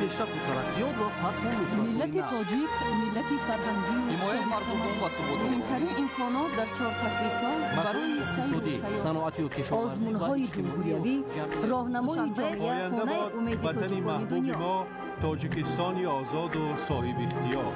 پیشرفت و ترقیات و فتح و نصرت ملت تاجیک ملت فرهنگی حمایت مردم و ثبات مهمترین امکانات در 4 فصل سال برای سیر و سیاحت، صنعتی و کشاورزی، آزمون‌های جمهوریوی، راهنمای جامعه خانه امید تاجیکان دنیا. ما تاجیکستانی آزاد و صاحب اختیار.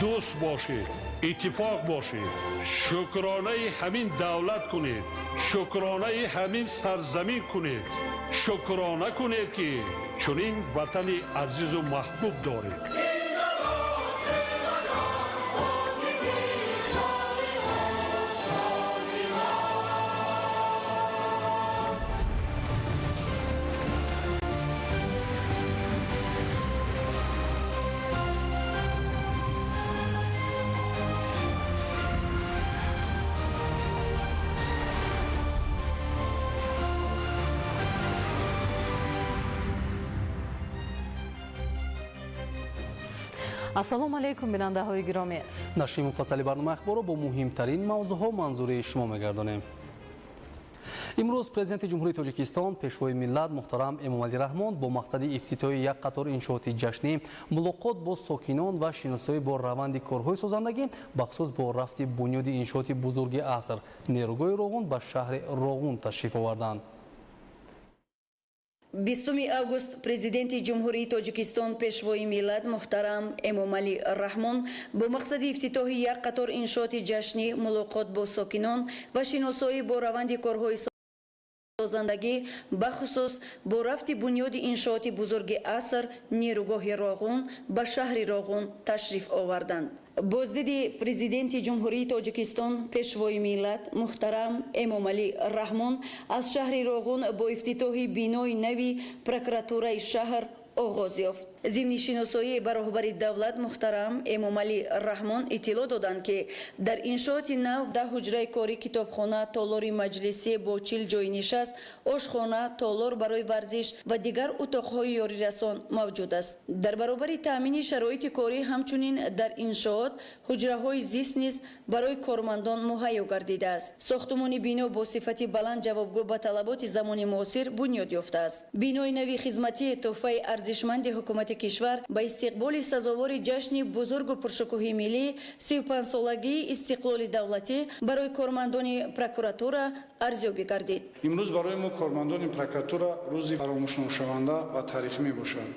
دوست باشید، اتفاق باشید، شکرانه همین دولت کنید، شکرانه همین سرزمین کنید، شکرانه کنید که چنین وطن عزیز و محبوب دارید. ассалому алайкум бинандаҳои гиромӣ. нашри муфассали барнома ахборро бо муҳимтарин мавзӯъҳо манзури шумо мегардонем. имрӯз президенти ҷумҳурии тоҷикистон пешвои миллат муҳтарам эмомалӣ раҳмон бо мақсади ифтитоҳи як қатор иншооти ҷашнӣ мулоқот бо сокинон ва шиносоӣ бо раванди корҳои созандагӣ бахусус бо рафти бунёди иншооти бузурги аср нерӯгоҳи Роғун ба шаҳри Роғун ташриф оварданд. 20 август президенти ҷумҳурии тоҷикистон пешвои миллат муҳтарам эмомалӣ раҳмон бо мақсади ифтитоҳи як қатор иншооти ҷашнӣ мулоқот бо сокинон ва шиносоӣ бо раванди корҳои созандагӣ бахусус бо рафти бунёди иншооти бузурги аср нерӯгоҳи Роғун ба шаҳри Роғун ташриф оварданд. боздиди президенти ҷумҳурии тоҷикистон пешвои миллат муҳтарам эмомалӣ раҳмон аз шаҳри Роғун бо ифтитоҳи бинои нави прокуратураи шаҳр оғоз ёфт. зимни шиносоии ба роҳбари давлат муҳтарам эмомалӣ раҳмон иттилоъ доданд ки дар иншооти нав 10 ҳуҷраи кори китобхона, толори маҷлисӣ бо 40 ҷойи нишаст, ошхона, толор барои варзиш ва дигар утоқҳои ёрирасон мавҷуд аст. дар баробари таъмини шароити корӣ ҳамчунин дар иншоот ҳуҷраҳои зист низ барои кормандон муҳайё гардидааст. сохтумони бино бо сифати баланд ҷавобгӯ ба талаботи замони муосир бунёд ёфтааст. бинои нави хизматӣ тӯҳфаи арзишманди ҳукумати кишвар ба истиқболи сазовори ҷашни бузургу пуршукӯҳи миллӣ 35-солагии истиқлоли давлатӣ барои кормандони прокуратура арзёбӣ гардид. имрӯз барои мо кормандони прокуратура рӯзи фаромӯшношаванда ва таърихӣ мебошад.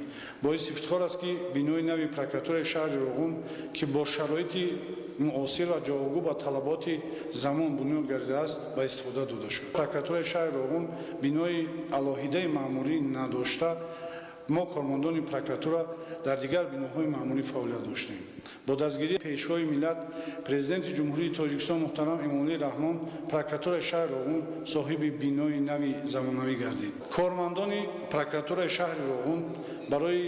боиси ифтихор аст ки бинои нави прокуратураи шаҳри Роғун ки бо шароити муосир ва ҷавобгӯ ба талаботи замон бунёд гардидааст ба истифода дода шуд. прокуратураи шаҳри Роғун бинои алоҳидаи маъмурӣ надошта, мо кормандони прокуратура дар дигар биноҳои маъмурӣ фаъолият доштем. бо дастгирии пешвои миллат президенти ҷумҳурии тоҷикистон муҳтарам эмомалӣ раҳмон прокуратураи шаҳри Роғун соҳиби бинои нави замонавӣ гардид. кормандони прокуратураи шаҳри Роғун барои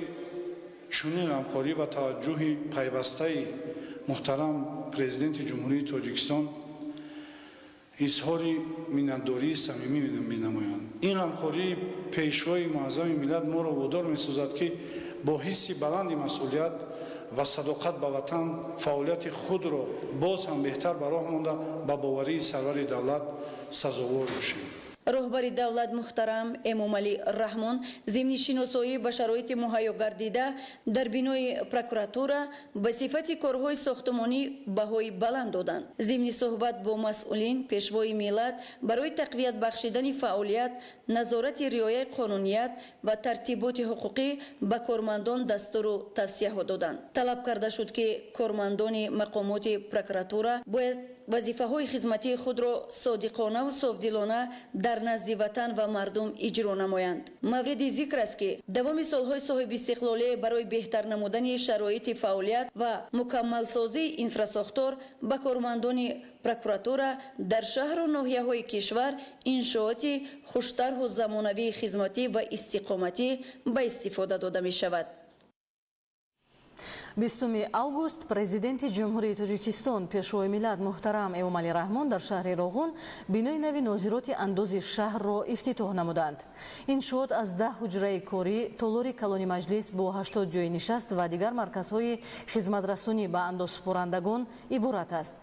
чунин ғамхорӣ ва таваҷҷӯҳи пайвастаи муҳтарам президенти ҷумҳурии тоҷикистон изҳори миннатдории самимӣ менамоянд. ин ғамхории пешвои муаззами миллат моро водор месозад ки бо ҳисси баланди масъулият ва садоқат ба ватан фаъолияти худро боз ҳам беҳтар ба роҳ монда ба боварии сарвари давлат сазовор бошем. роҳбари давлат муҳтарам эмомалӣ раҳмон зимни шиносоӣ ба шароити муҳайё гардида дар бинои прокуратура ба сифати корҳои сохтумонӣ баҳои баланд доданд. зимни суҳбат бо масъулин пешвои миллат барои тақвият бахшидани фаъолият, назорати риояи қонуният ва тартиботи ҳуқуқӣ ба кормандон дастуру тавсияҳо доданд. талаб карда шуд ки кормандони мақомоти прокуратура бояд вазифаҳои хизматии худро содиқонаву софдилона дар назди ватан ва мардум иҷро намоянд. мавриди зикр аст ки давоми солҳои соҳиби истиқлолӣ барои беҳтар намудани шароити фаъолият ва мукаммалсозии инфрасохтор ба кормандони прокуратура дар шаҳру ноҳияҳои кишвар иншооти хуштарҳу замонавии хизматӣ ва истиқоматӣ ба истифода дода мешавад. 20 август президенти ҷумҳурии Тоҷикистон пешвои миллат муҳтарам Эмомалӣ Раҳмон дар шаҳри Роғун бинои нави нозироти андози шаҳрро ифтитоҳ намуданд. Иншоот аз 10 ҳуҷраи корӣ, толори калони маҷлис бо 80 ҷойи нишаст ва дигар марказҳои хизматрасонӣ ба андозсупорандагон иборат аст.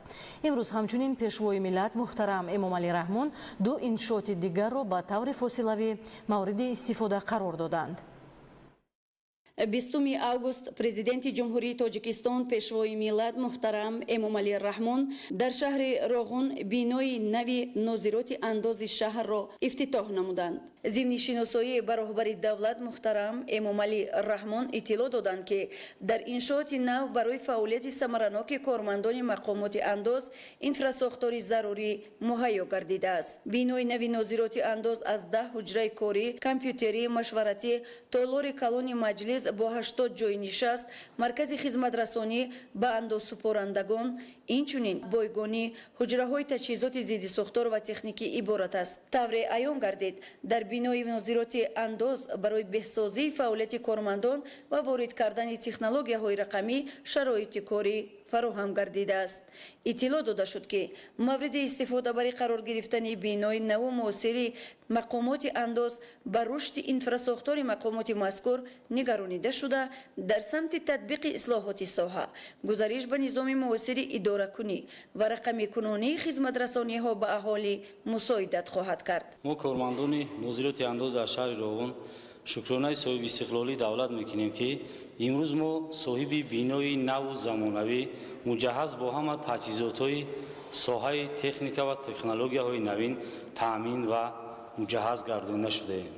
имрӯз ҳамчунин пешвои миллат муҳтарам Эмомалӣ Раҳмон ду иншооти дигарро ба таври фосилавӣ мавриди истифода қарор доданд. 20 август президенти ҷумҳурии Тоҷикистон пешвои миллат муҳтарам Эмомалӣ Раҳмон дар шаҳри Роғун бинои нави нозироти андози шаҳрро ифтитоҳ намуданд. зимни шиносоии ба роҳбари давлат муҳтарам Эмомалӣ Раҳмон иттилоъ доданд ки дар иншооти нав барои фаъолияти самараноки кормандони мақомоти андоз инфрасохтори зарурӣ муҳайё гардидааст. бинои нави нозироти андоз аз 10 ҳуҷраи корӣ, компютерӣ, машваратӣ, толори калони маҷлис бо 80 ҷойи нишаст, маркази хизматрасонӣ ба андозсупорандагон, инчунин бойгонӣ, ҳуҷраҳои таҷҳизоти зидди сӯхтор ва техникӣ иборат аст. тавре аён гардид, дар бинои нозироти андоз барои беҳсозии фаъолияти кормандон ва ворид кардани технологияҳои рақамӣ шароити корӣ фароҳам гардидааст. иттилоъ дода шуд ки мавриди истифода барои қарор гирифтани бинои наву муосири мақомоти андоз ба рушди инфрасохтори мақомоти мазкур нигаронида шуда, дар самти татбиқи ислоҳоти соҳа, гузариш ба низоми муосири идоракунӣ ва рақамикунонии хизматрасониҳо ба аҳолӣ мусоидат хоҳад кард. мо кормандони нозироти андоз дар шаҳри Роғун шукронаи соҳиби истиқлолии давлат мекунем ки имрӯз мо соҳиби бинои наву замонавӣ муҷаҳҳаз бо ҳама таҷҳизотҳои соҳаи техника ва технологияҳои навин таъмин ва муҷаҳҳаз гардонида шудаем.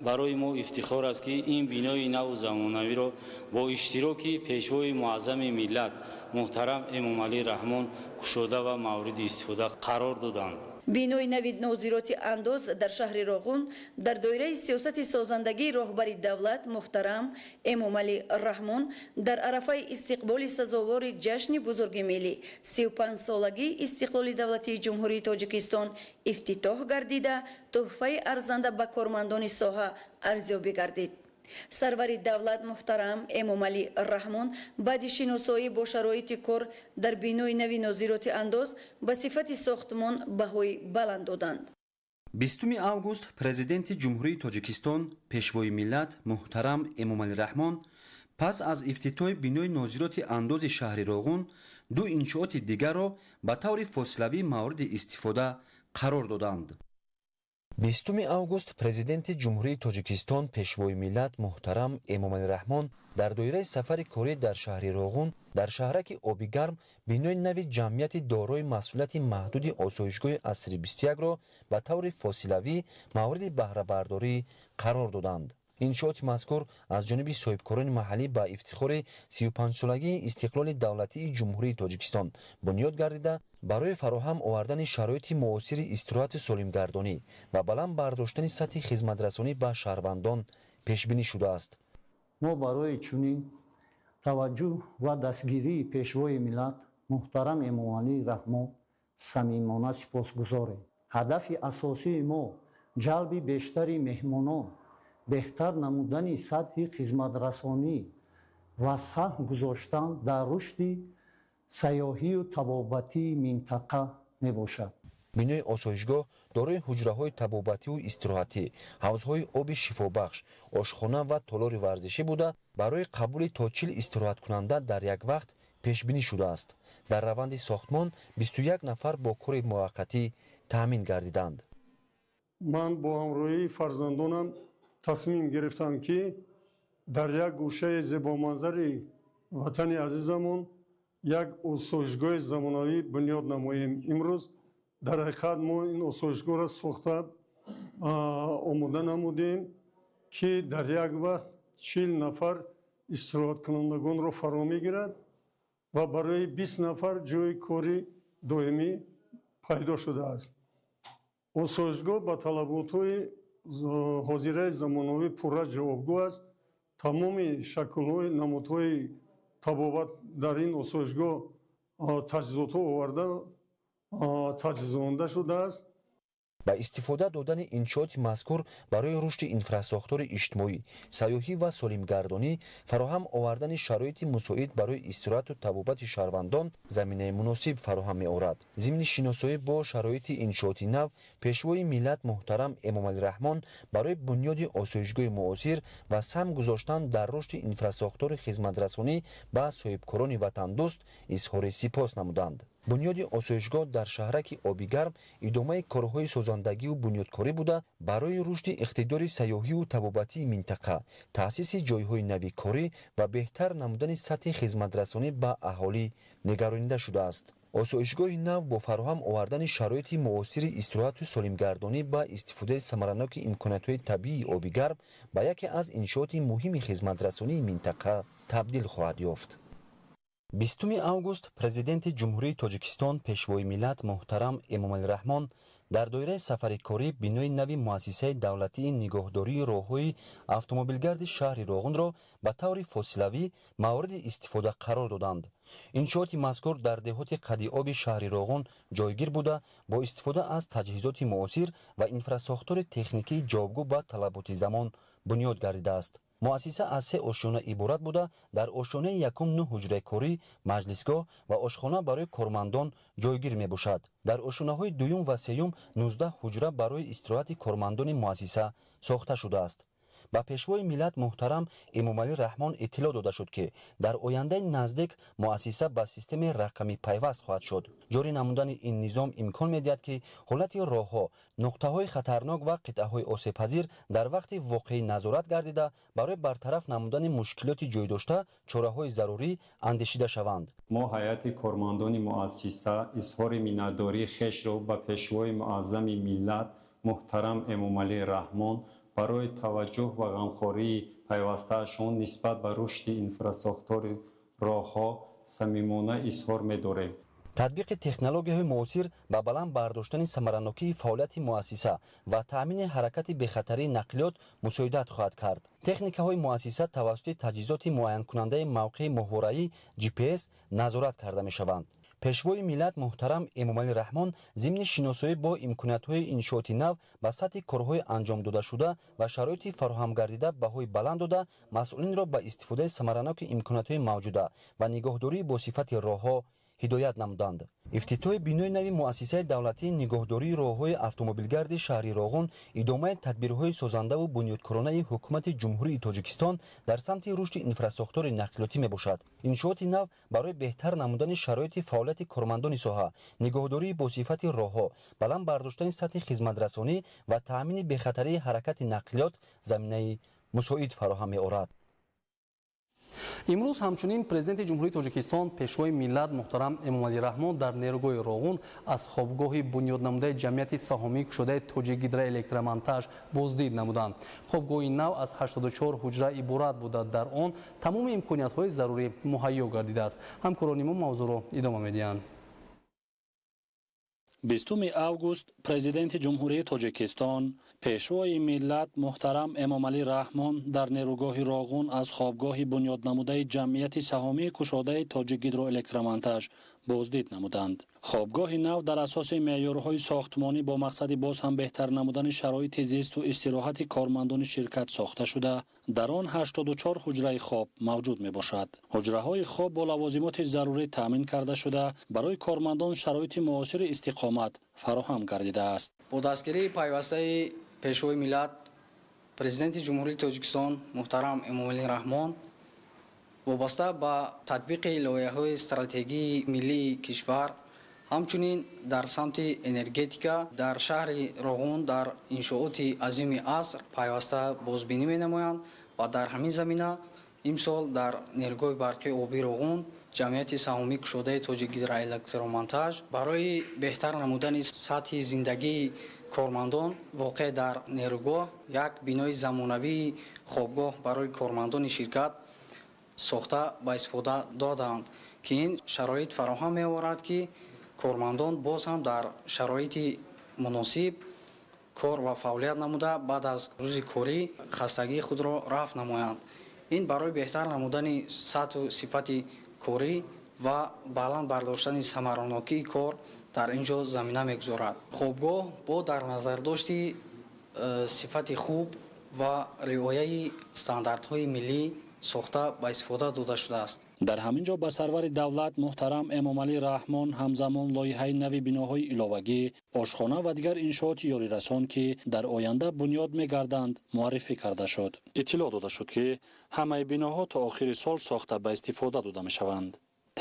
барои мо ифтихор аст ки ин бинои наву замонавиро бо иштироки пешвои муаззами миллат муҳтарам Эмомалӣ Раҳмон кушода ва мавриди истифода қарор доданд. бинои нави нозироти андоз дар шаҳри Роғун дар доираи сиёсати созандагии роҳбари давлат муҳтарам Эмомалӣ Раҳмон дар арафаи истиқболи сазовори ҷашни бузурги миллӣ 35-солагии истиқлоли давлатии ҷумҳурии Тоҷикистон ифтитоҳ гардида, тӯҳфаи арзанда ба кормандони соҳа арзёбӣ гардид. сарвари давлат муҳтарам Эмомалӣ Раҳмон баъди шиносоӣ бо шароити кор дар бинои нави нозироти андоз ба сифати сохтмон баҳои баланд доданд. 20 август президенти ҷумҳурии Тоҷикистон пешвои миллат муҳтарам Эмомалӣ Раҳмон пас аз ифтитоҳи бинои нозироти андози шаҳри Роғун ду иншооти дигарро ба таври фосилавӣ мавриди истифода қарор доданд. 20 август президенти ҷумҳурии Тоҷикистон пешвои миллат муҳтарам Эмомалӣ Раҳмон дар доираи сафари корӣ дар шаҳри Роғун дар шаҳраки Обигарм бинои нави ҷамъияти дорои масъулияти маҳдуди осоишгоҳи асри 21-ро ба таври фосилавӣ мавриди баҳрабардорӣ қарор доданд. иншооти мазкур аз ҷониби соҳибкорони маҳаллӣ ба ифтихори 35-солагии истиқлоли давлатии ҷумҳурии Тоҷикистон бунёд гардида, барои фароҳам овардани шароити муосири истироҳати солимгардонӣ ва баланд бардоштани сатҳи хизматрасонӣ ба шаҳрвандон пешбинӣ шудааст. мо барои чунин таваҷҷӯҳ ва дастгирии пешвои миллат муҳтарам Эмомалӣ Раҳмон самимона сипосгузорем. ҳадафи асосии мо ҷалби бештари меҳмонон, беҳтар намудани сатҳи хизматрасонӣ ва саҳм гузоштан дар рушди сайёҳию табобатии минтақа мебошад. бинои осоишгоҳ дорои ҳуҷраҳои табобативу истироҳатӣ, ҳавзҳои оби шифобахш, ошхона ва толори варзишӣ буда, барои қабули то 40 истироҳаткунанда дар як вақт пешбинӣ шудааст. дар раванди сохтмон 21 нафар бо кори муваққатӣ таъмин гардиданд. ман бо ҳамроҳии фарзандонам тасмим гирифтам ки дар як гӯшаи зебоманзари ватани азизамон як осоишгоҳи замонавӣ бунёд намоем. имрӯз дар ҳақиқат мо ин осоишгоҳро сохта омода намудем ки дар як вақт 40 нафар истироҳаткунандагонро фаро мегирад ва барои 20 нафар ҷойи кори доимӣ пайдо шудааст. осоишгоҳ ба талаботҳои ҳозираи замонавӣ пурра ҷавобгӯ аст. тамоми шаклҳои намудҳои табобат дар ин осоишгоҳ таҷҳизотҳо оварда таҷҳизонда шудааст. ба истифода додани иншооти мазкур барои рушди инфраструктури иҷтимоӣ, сайёҳӣ ва солимгардонӣ, фароҳам овардани шароити мусоид барои истироҳату табобати шаҳрвандон заминаи муносиб фароҳам меорад. зимни шиносоӣ бо шароити иншооти нав, пешвои миллат муҳтарам Эмомалӣ Раҳмон барои бунёди осоишгоҳи муосир ва сам гузоштан дар рушди инфраструктури хизматрасонӣ ба соҳибкорони ватандӯст изҳори сипос намуданд. бунёди осоишгоҳ дар шаҳраки Обигарм идомаи корҳои созандагиву бунёдкорӣ буда, барои рушди иқтидори сайёҳиву табобатии минтақа, таъсиси ҷойҳои нави корӣ ва беҳтар намудани сатҳи хизматрасонӣ ба аҳолӣ нигаронида шудааст. осоишгоҳи нав бо фароҳам овардани шароити муосири истироҳату солимгардонӣ ба истифодаи самараноки имкониятҳои табиии Обигарм ба яке аз иншооти муҳими хизматрасонии минтақа табдил хоҳад ёфт. 20 август президенти ҷумҳурии Тоҷикистон пешвои миллат муҳтарам Эмомалӣ Раҳмон дар доираи сафари корӣ бинои нави муассисаи давлатии нигоҳдории роҳҳои автомобилгарди шаҳри Роғунро ба таври фосилавӣ мавриди истифода қарор доданд. иншооти мазкур дар деҳоти қадиоби шаҳри Роғун ҷойгир буда, бо истифода аз таҷҳизоти муосир ва инфраструктури техникии ҷавобгӯ ба талаботи замон бунёд гардидааст. муассиса аз 3 ошхона иборат буда, дар ошхонаи якум 9 ҳуҷраи корӣ, маҷлисгоҳ ва ошхона барои кормандон ҷойгир мебошад. дар ошхонаҳои дуюм ва сеюм 19 ҳуҷра барои истироҳати кормандони муассиса сохта шудааст. ба пешвои миллат муҳтарам Эмомалӣ Раҳмон иттилоъ дода шуд, ки дар ояндаи наздик муассиса ба системаи рақамӣ пайваст хоҳад шуд. ҷорӣ намудани ин низом имкон медиҳад, ки ҳолати роҳҳо, нуқтаҳои хатарнок ва қитъаҳои осебпазир дар вақти воқеӣ назорат гардида, барои бартараф намудани мушкилоти ҷойдошта чораҳои зарурӣ андешида шаванд. мо ҳайати кормандони муассиса изҳори миннатдории хешро ба пешвои муаззами миллат муҳтарам Эмомалӣ Раҳмон барои таваҷҷӯҳ ва ғамхории пайвастаашон нисбат ба рушди инфраструктури роҳҳо самимона изҳор медорем. татбиқи технологияҳои муосир ба баланд бардоштани самаранокии фаъолияти муассиса ва таъмини ҳаракати бехатарии нақлиёт мусоидат хоҳад кард. техникаҳои муассиса тавассути таҷҳизоти муайянкунандаи мавқеи моҳвораи GPS назорат карда мешаванд. пешвои миллат муҳтарам Эмомалӣ Раҳмон зимни шиносоӣ бо имкониятҳои иншооти нав ба сатҳи корҳои анҷомдодашуда ва шароити фароҳам гардида баҳои баланд дода, масъулинро ба истифодаи самараноки имкониятҳои мавҷуда ва нигоҳдории босифати роҳҳо ҳидоят намуданд. ифтитоҳи бинои нави муассисаи давлатии нигоҳдории роҳҳои автомобилгарди шаҳри Роғун идомаи тадбирҳои созандаву бунёдкоронаи ҳукумати ҷумҳурии Тоҷикистон дар самти рушди инфраструктури нақлиётӣ мебошад. иншооти нав барои беҳтар намудани шароити фаъолияти кормандони соҳа, нигоҳдории босифати роҳҳо, баланд бардоштани сатҳи хизматрасонӣ ва таъмини бехатарии ҳаракати нақлиёт заминаи мусоид фароҳам меорад. имрӯз ҳамчунин президенти ҷумҳурии Тоҷикистон пешвои миллат муҳтарам Эмомалӣ Раҳмон дар нерӯгоҳи Роғун аз хобгоҳи бунёднамудаи ҷамъияти саҳомӣ кушодаи Тоҷикгидроэлектромонтаж боздид намуданд. хобгоҳи нав аз 84 ҳуҷра иборат буда, дар он тамоми имкониятҳои зарурӣ муҳайё гардидааст. ҳамкорони мо мавзӯъро идома медиҳанд. 20 август президенти ҷумҳурии Тоҷикистон пешвои миллат муҳтарам Эмомалӣ Раҳмон дар нерӯгоҳи Роғун аз хобгоҳи бунёднамудаи ҷамъияти саҳомии кушодаи Тоҷикгидроэлектромонтаж боздид намуданд. хобгоҳи нав дар асоси меъёрҳои сохтмонӣ бо мақсади боз ҳам беҳтар намудани шароити зисту истироҳати кормандони ширкат сохта шуда, дар он 84 ҳуҷраи хоб мавҷуд мебошад. ҳуҷраҳои хоб бо лавозимоти зарурӣ таъмин карда шуда, барои кормандон шароити муосири истиқомат фароҳам гардидааст. бо дастгирии пайвастаи пешвои миллат президенти ҷумҳурии Тоҷикистон муҳтарам Эмомалӣ Раҳмон вобаста ба татбиқи лоиҳаҳои стратегии миллии кишвар, ҳамчунин дар самти энергетика дар шаҳри Роғун дар иншооти азими аср пайваста бозбинӣ менамоянд ва дар ҳамин замина имсол дар нерӯгоҳи барқи оби Роғун ҷамъияти саҳомӣ кушодаи Тоҷикгидроэлектромонтаж барои беҳтар намудани сатҳи зиндагии кормандон воқеъ дар нерӯгоҳ як бинои замонавии хобгоҳ барои кормандони ширкат сохта ба истифода доданд, ки ин шароит фароҳам меоварад, ки кормандон боз ҳам дар шароити муносиб кор ва фаъолият намуда баъд аз рӯзи корӣ хастагии худро рафъ намоянд. ин барои беҳтар намудани сатҳу сифати корӣ ва баланд бардоштани самаранокии кор дар ин ҷо замина мегузорад. хобгоҳ бо дар назардошти сифати хуб ва риояи стандартҳои миллӣ сохта ба истифода дода шудааст. дар ҳамин ҷо ба сарвари давлат муҳтарам эмомалӣ раҳмон ҳамзамон лоиҳаи нави биноҳои иловагӣ, ошхона ва дигар иншооти ёрирасон ки дар оянда бунёд мегарданд муаррифӣ карда шуд. иттилоъ дода шуд ки ҳамаи биноҳо то охири сол сохта ба истифода дода мешаванд.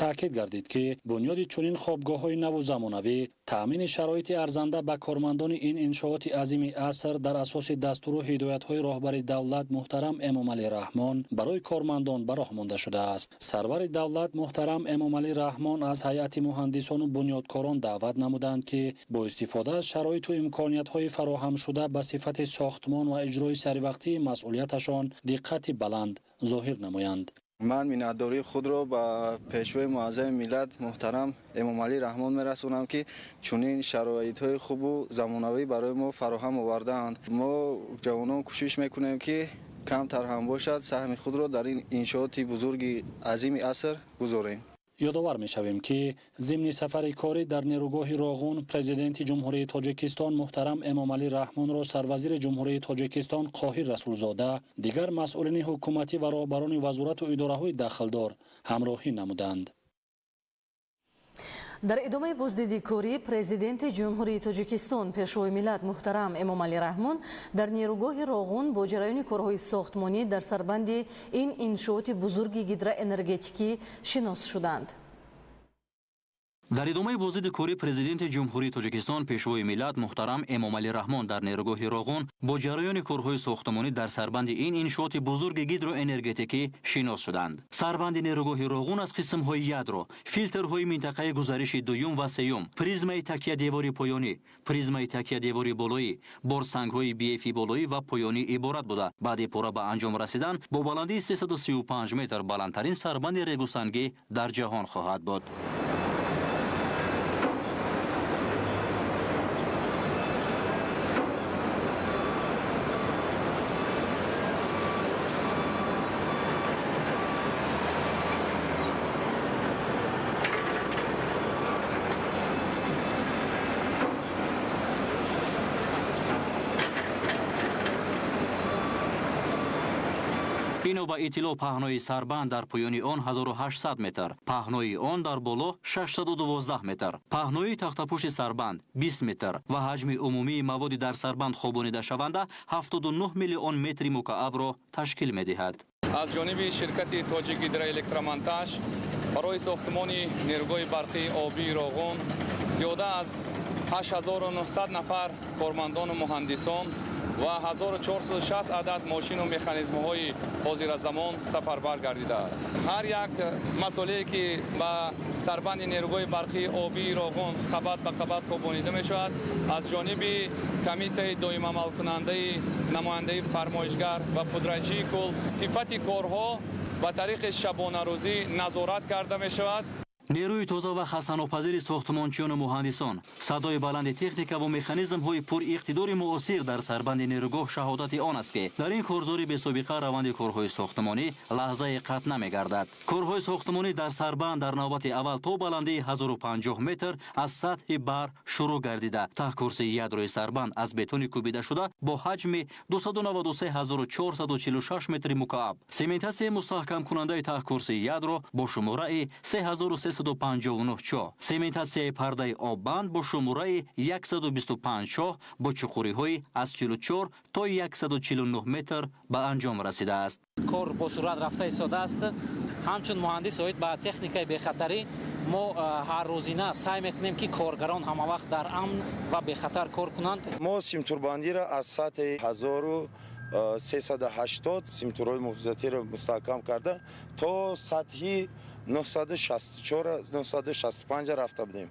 таъкид гардид ки бунёди чунин хобгоҳҳои наву замонавӣ таъмини шароити арзанда ба кормандони ин иншооти азими аср дар асоси дастуру ҳидоятҳои роҳбари давлат муҳтарам эмомалӣ раҳмон барои кормандон ба роҳ монда шудааст. сарвари давлат муҳтарам эмомалӣ раҳмон аз ҳайати муҳандисону бунёдкорон даъват намуданд ки бо истифода аз шароиту имкониятҳои фароҳамшуда ба сифати сохтмон ва иҷрои саривақтии масъулияташон диққати баланд зоҳир намоянд. ман миннатдории худро ба пешвои муаззами миллат муҳтарам эмомалӣ раҳмон мерасонам ки чунин шароитҳои хубу замонавӣ барои мо фароҳам овардаанд. мо ҷавонон кӯшиш мекунем ки камтар ҳам бошад саҳми худро дар ин иншооти бузурги азими аср гузорем. ёдовар мешавем ки зимни сафари корӣ дар нерӯгоҳи Роғун президенти ҷумҳурии Тоҷикистон муҳтарам Эмомалӣ Раҳмонро сарвазири ҷумҳурии Тоҷикистон Қоҳир Расулзода, дигар масъулини ҳукуматӣ ва роҳбарони вазорату идораҳои дахлдор ҳамроҳӣ намуданд. дар идомаи боздиди корӣ президенти ҷумҳурии Тоҷикистон пешвои миллат муҳтарам Эмомалӣ Раҳмон дар нерӯгоҳи Роғун бо ҷараёни корҳои сохтмонӣ дар сарбанди ин иншооти бузурги гидроэнергетикӣ шинос шуданд. дар идомаи боздиди корӣ президенти ҷумҳурии Тоҷикистон пешвои миллат муҳтарам Эмомалӣ Раҳмон дар нерӯгоҳи Роғун бо ҷараёни корҳои сохтмонӣ дар сарбанди ин иншооти бузурги гидроэнергетикӣ шинос шуданд. сарбанди нерӯгоҳи Роғун аз қисмҳои ядро, филтрҳои минтақаи гузариши дуюм ва сеюм, призмаи такядевори поёнӣ, призмаи такядевори болоӣ, борсангҳои биефи болоӣ ва поёнӣ иборат буда баъди пурра ба анҷом расидан бо баландии 335 метр баландтарин сарбанди регусангӣ дар ҷаҳон хоҳад буд. бино ба иттилоъ паҳнои сарбанд дар поёни он 1800 метр, паҳнои он дар боло 612 метр, паҳнои тахтапӯши сарбанд 20 метр ва ҳаҷми умумии маводи дар сарбанд хобонидашаванда 79 миллион метри мукаабро ташкил медиҳад. аз ҷониби ширкати тоҷик гидроэлектромонтаж барои сохтмони нерӯгоҳи барқии обии Роғун зиёда аз 8900 нафар кормандону муҳандисон ва 1460 адад мошину механизмҳои ҳозиразамон сафарбар гардидааст. ҳар як масъулие ки ба сарбанди нерӯгоҳи барқии обии Роғун қабат ба қабат хубонида мешавад аз ҷониби комиссияи доимамалкунандаи намояндаи фармоишгар ва пудратчии кул сифати корҳо ба тариқи шабонарӯзӣ назорат карда мешавад. нерӯи тоза ва хастанопазири сохтмончиёну муҳандисон, садои баланди техникаву механизмҳои пуриқтидори муосир дар сарбанди нерӯгоҳ шаҳодати он аст ки дар ин корзори бесобиқа раванди корҳои сохтмонӣ лаҳзае қатъ намегардад. корҳои сохтмонӣ дар сарбанд дар навбати аввал то баландии 1050 метр аз сатҳи бар шурӯъ гардида таҳкурси ядрои сарбанд аз бетони кӯбида шуда бо ҳаҷми 293446 метри мукааб, сементатсияи мустаҳкамкунандаи таҳкурси ядро бо шумораи 3359 чоҳ, сементатсияи пардаи оббанд бо шумораи 125 чоҳ бо чуқуриҳои аз 44 то 149 метр ба анҷом расидааст. кор бо сурат рафтаи сода аст. ҳамчун муҳандис оид ба техникаи бехатарӣ мо ҳаррӯзина саъй мекунем ки коргарон ҳамавақт дар амн ва бехатар кор кунанд. мо симтурбандиро аз сатҳи 1380 симтурҳои муҳофизатиро мустаҳкам карда то сатҳи 964-965 рафта будем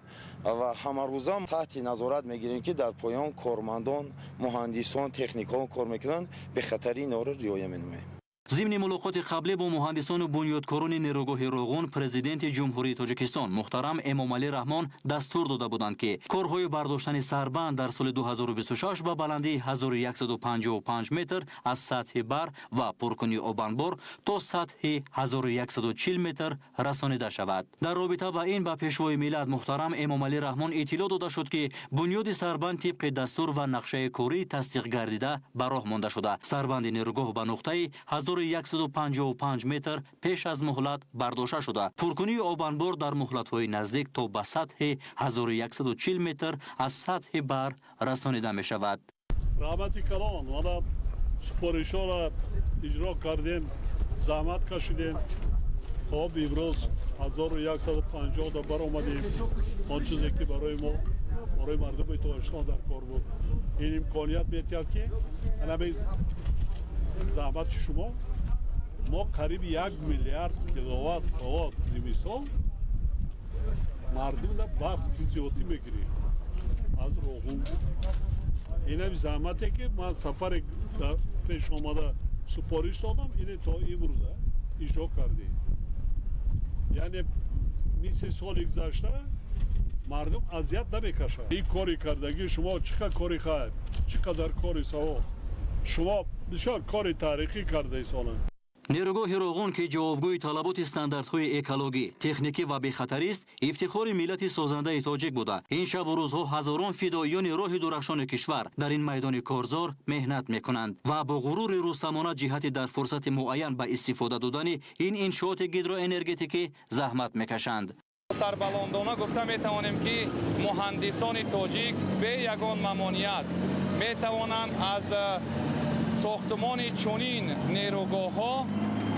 ва ҳамарӯза таҳти назорат мегирем ки дар поён кормандон, муҳандисон, техникон кор мекунанд, бехатарии инҳоро риоя менамоем. ضمن ملاقات قبلی با مهندسان و بنیادکاران نیروگاه روغون، پرزیدنت جمهوری تاجیکستان محترم امامعلی رحمان دستور داده بودند که کارهای برداشتن سربند در سال 2026 به بلندی 1155 متر از سطح بر و پرکنی آبانبار تا سطح 1140 متر رسانیده شود. در رابطه با این به پیشوای ملت محترم امامعلی رحمان اطلاع داده شد که بنیاد سربند طبق دستور و نقشه کاری تصدیق گردیده به راه مانده شده. سربند نیروگاه به نقطه 1155 متر پیش از مهلت برداشته شده. پرکنی آبانبار در مهلت‌های نزدیک تا به سطح 1140 متر از سطح بر رسانیده می شود. رحمتی کلان والا سپارش‌ها را اجرا کردیم، زحمت کشیدیم. خب امروز 1150 تا بر آمدیم. آن چیزی که برای ما برای مردم تاجیکستان در کار بود، این امکانیت می‌دهد که همین زحمت شما ما قریب 1 میلیارد کیلووات ساعت زمستان مردم را بخت زیادی میگیریم از روغون. این هم زحمتی که من سفر پیش آمده سپارش دادم، این تا امروز اجرا کردیم. یعنی مثل سال گذشته مردم اذیت نمیکشند. این کاری کردگی شما چقدر کاری خواهد، چقدر کاری سوا، شما بسیار کاری تاریخی کرده ایسانه. نیروگاه روغون که جوابگوی طلبات استانداردهای اکولوژی، تکنیکی و بی‌خطری است، افتخار ملت سازنده تاجیک بوده. این شب و روزها هزاران فداییان راه درخشان کشور در این میدان کارزار مهنت میکنند و با غرور رستمانه جهت در فرصت معین به استفاده دادن این انشاءات هیدروانرژتیکی زحمت میکشند. سربلندانه گفته میتوانیم که مهندسان تاجیک به یگان ممانعت میتوانند از ساختمان چنین نیروگاه ها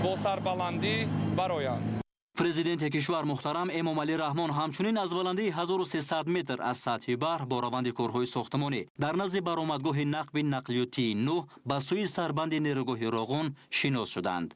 با سربلندی برآیند. پرزیدنت کشور محترم امامعلی رحمان همچنین از بلندی 1300 متر از سطح بر با روند کارهای ساختمانی در نزد برآمدگاه نقب نقلیاتی نو به سوی سربند نیروگاه روغون شناس شدند.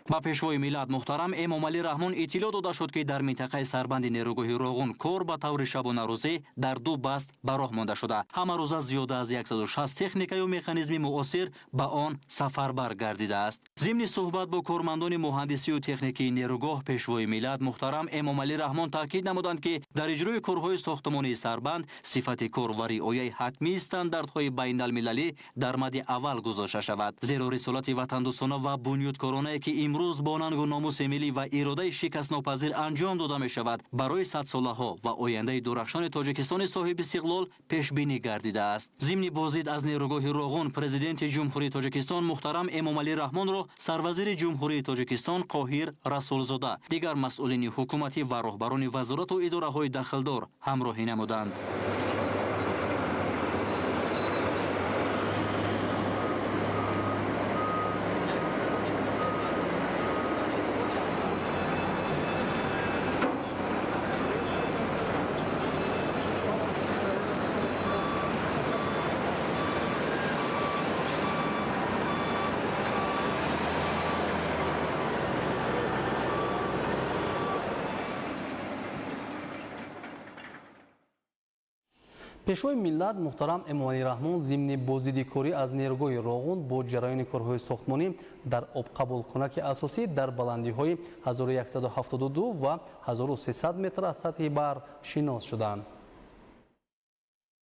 با پیشوای ملت محترم امامعلی رحمان اطلاع داده شد که در منطقه سربند نیروگاه روغون کار به طور شبانه روزی در دو بست به راه مانده شده. همه روزه زیاده از 160 تکنیک و مکانیزم معاصر به آن سفربر گردیده است. ضمن صحبت با کارمندان مهندسی و تکنیکی نیروگاه، پیشوای ملت محترم امامعلی رحمان تاکید نمودند که در اجرای کارهای ساختمانی سربند صفت کار و رعایت حتمی استانداردهای بین المللی در مد اول گذاشته شود، زیرا رسالت وطندوستانه و بنیادکارانه که امروز با ننگ و ناموس ملی و اراده شکست ناپذیر انجام داده می شود برای 100 ساله ها و آینده درخشان تاجیکستان صاحب استقلال پیش بینی گردیده است. ضمن بازدید از نیروگاه روغون، پرزیدنت جمهوری تاجیکستان محترم امامعلی رحمان را سروزیر جمهوری تاجیکستان قاهر رسولزاده، دیگر مسئولین حکومتی و راهبران وزارت و اداره های داخلدار همراهی نمودند. پیشوای ملت محترم امامعلی رحمان ضمن بازدیدی کاری از نیروگاه روغون با جریان کارهای ساختمانی در آب قبول کنک اساسی در بلندی های 1172 و 1300 متر از سطح بر شناس شدند.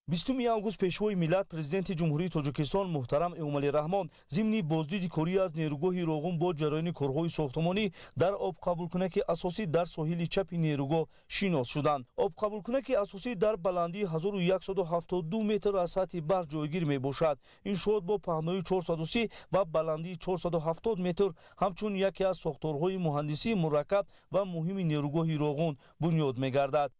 20 август пешвои миллат президенти ҷумҳурии тоҷикистон муҳтарам эмомалӣ раҳмон зимни боздиди корӣ аз нерӯгоҳи роғун бо ҷараёни корҳои сохтмонӣ дар обқабулкунаки асосӣ дар соҳили чапи нерӯгоҳ шинос шуданд. Обқабулкунаки асосӣ дар баландии 1172 метр аз сатҳи бар ҷойгир мебошад. Иншоот бо паҳнои 430 ва баландии 470 метр ҳамчун яке аз сохторҳои муҳандисии мураккаб ва муҳими нерӯгоҳи роғун бунёд мегардад.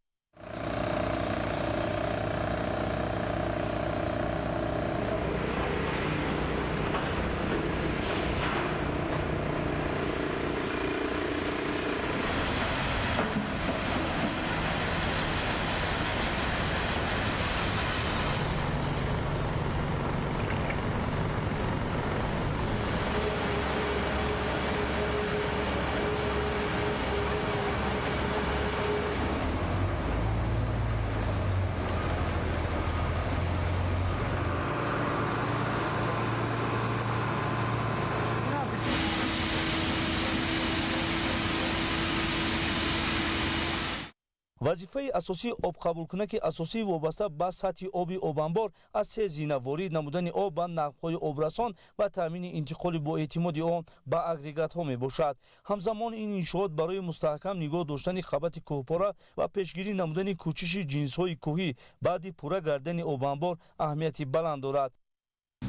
вазифаи асосии обқабулкунаки асосӣ вобаста ба сатҳи оби обанбор аз се зина ворид намудани об ба нақбҳои обрасон ва таъмини интиқоли боэътимоди он ба агрегатҳо мебошад. ҳамзамон ин иншоот барои мустаҳкам нигоҳ доштани қабати кӯҳпора ва пешгирӣ намудани кӯчиши ҷинсҳои кӯҳӣ баъди пурра гардани обанбор аҳамияти баланд дорад.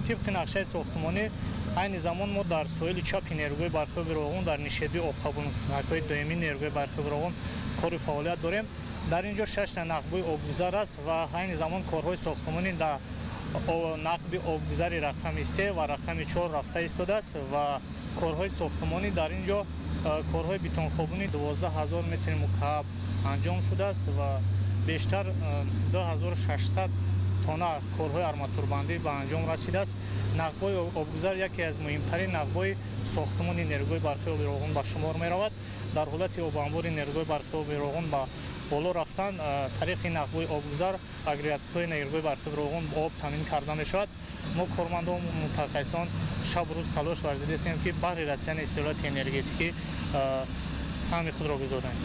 طبق نقشه ساختمانی عین زمان ما در ساحل چپ نیروی برخورد روغون در نشیبی آبخوابونک‌های دائمی نیروی برخورد روغون کار فعالیت داریم. در اینجا 6 تا نقبه آبگذر است و عین زمان کارهای ساختمانی در نقب آبگذر رقم 3 و رقم 4 رفته ایستاده است و کارهای ساختمانی در اینجا کارهای بتون خوابونی 12000 متر مکعب انجام شده است و بیشتر 2600 тонна корҳои арматурбандӣ ба анҷом расидааст. нақбҳои обгузар яке аз муҳимтарин нақбҳои сохтмони нерӯгоҳи барқии оби роғун ба шумор меравад. дар ҳолати обанбори нерӯгоҳи барқии оби роғун ба боло рафтан тариқи нақбҳои обгузар агрегаторҳои нерӯгоҳи барқии оби роғун бо об таъмин карда мешавад. мо кормандон мутахассисон шабу рӯз талош варзида ҳастем ки баҳри расияни истеҳлоли энергетикӣ саҳми худро гузорем.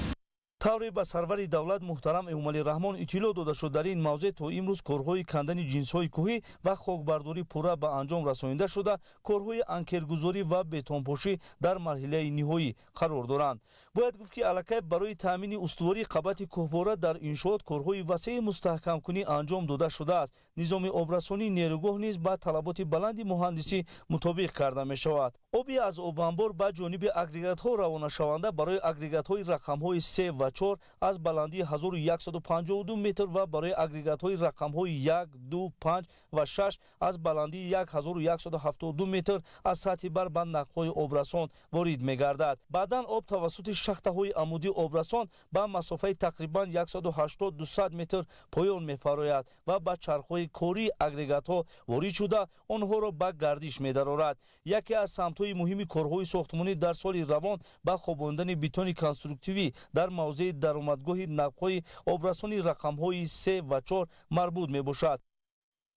тавре ба сарвари давлат муҳтарам Эмомалӣ Раҳмон иттилоъ дода шуд дар ин мавзеъ то имрӯз корҳои кандани ҷинсҳои кӯҳӣ ва хокбардорӣ пурра ба анҷом расонида шуда корҳои анкергузорӣ ва бетонпошӣ дар марҳилаи ниҳоӣ қарор доранд. бояд гуфт ки аллакай барои таъмини устувории қабати кӯҳпора дар иншоот корҳои васеъи мустаҳкамкунӣ анҷом дода шудааст. низоми обрасонии нерӯгоҳ низ ба талаботи баланди муҳандисӣ мутобиқ карда мешавад. оби аз обанбор ба ҷониби агрегатҳо равонашаванда барои агрегатҳои рақамҳои 3 ва 4 аз баландии 1152 метр ва барои агрегатҳои рақамҳои 1, 2, 5 ва 6 аз баландии 1172 метр аз сатҳи бар ба нақбҳои обрасон ворид мегардад. баъдан об тавассути шахтаҳои амудии обрасон ба масофаи тақрибан 180-200 метр поён мефарояд ва ба чархҳои кории агрегатҳо ворид шуда онҳоро ба гардиш медарорад. яке аз самтҳои муҳими корҳои сохтмонӣ дар соли равон ба хобондани битони конструктивӣ дар мавзеи даромадгоҳи нақбҳои обрасони рақамҳои 3 ва 4 марбут мебошад.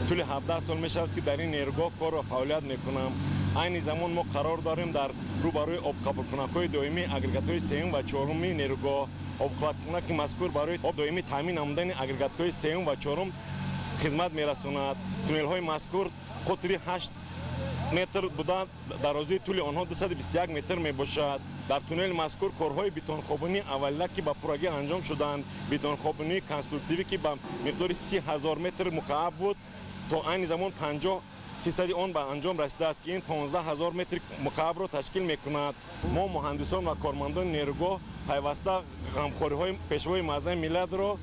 тӯли 17 сол мешавад ки дар ин нерӯгоҳ кор ва фаъолият мекунам. айни замон мо қарор дорем дар рӯбарӯи обқабулкунакҳои доимӣ агрегатҳои сеюм ва чорумӣ нерӯгоҳ обқабулкунаки мазкур барои об доимӣ таъмин намудани агрегатҳои сеюм ва чорум хизмат мерасонад. туннелҳои мазкур қутри 8 метр буда дарозии тӯли онҳо 221 метр мебошад. дар туннели мазкур корҳои бетонхобунии аввалина ки ба пуррагӣ анҷом шуданд, бетонхобунии конструктивӣ ки ба миқдори 30 000 метр мукааб буд, то айни замон 50% он ба анҷом расидааст ки ин 15 000 метри мукаабро ташкил мекунад. мо муҳандисон ва кормандони нерӯгоҳ пайваста ғамхориҳои пешвои муаззами миллатро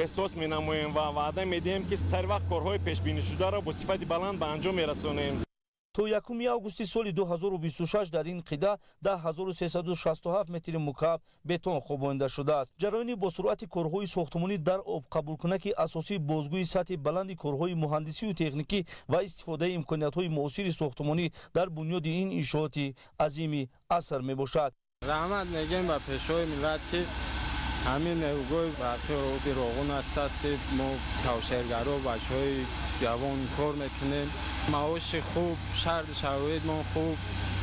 эҳсос менамоем ва ваъда медиҳем ки сарвақт корҳои пешбинишударо бо сифати баланд ба анҷом мерасонем. то 1 августи соли 2026 дар ин қида 10367 метри мукааб бетон хобонида шудааст. ҷароини бо суръати корҳои сохтмонӣ дар обқабулкунаки асосӣ бозгӯи сатҳи баланди корҳои муҳандисию техникӣ ва истифодаи имкониятҳои муосири сохтмонӣ дар бунёди ин иншооти азими аср мебошад. раҳмат мегем ба пешвои миллат ки ҳамин нерӯгоҳи барқии оби роғун ҳастааст ки мо кавшергаро бачаҳои ҷавон кор мекунем, маоши хуб, шарти шароитмон хуб,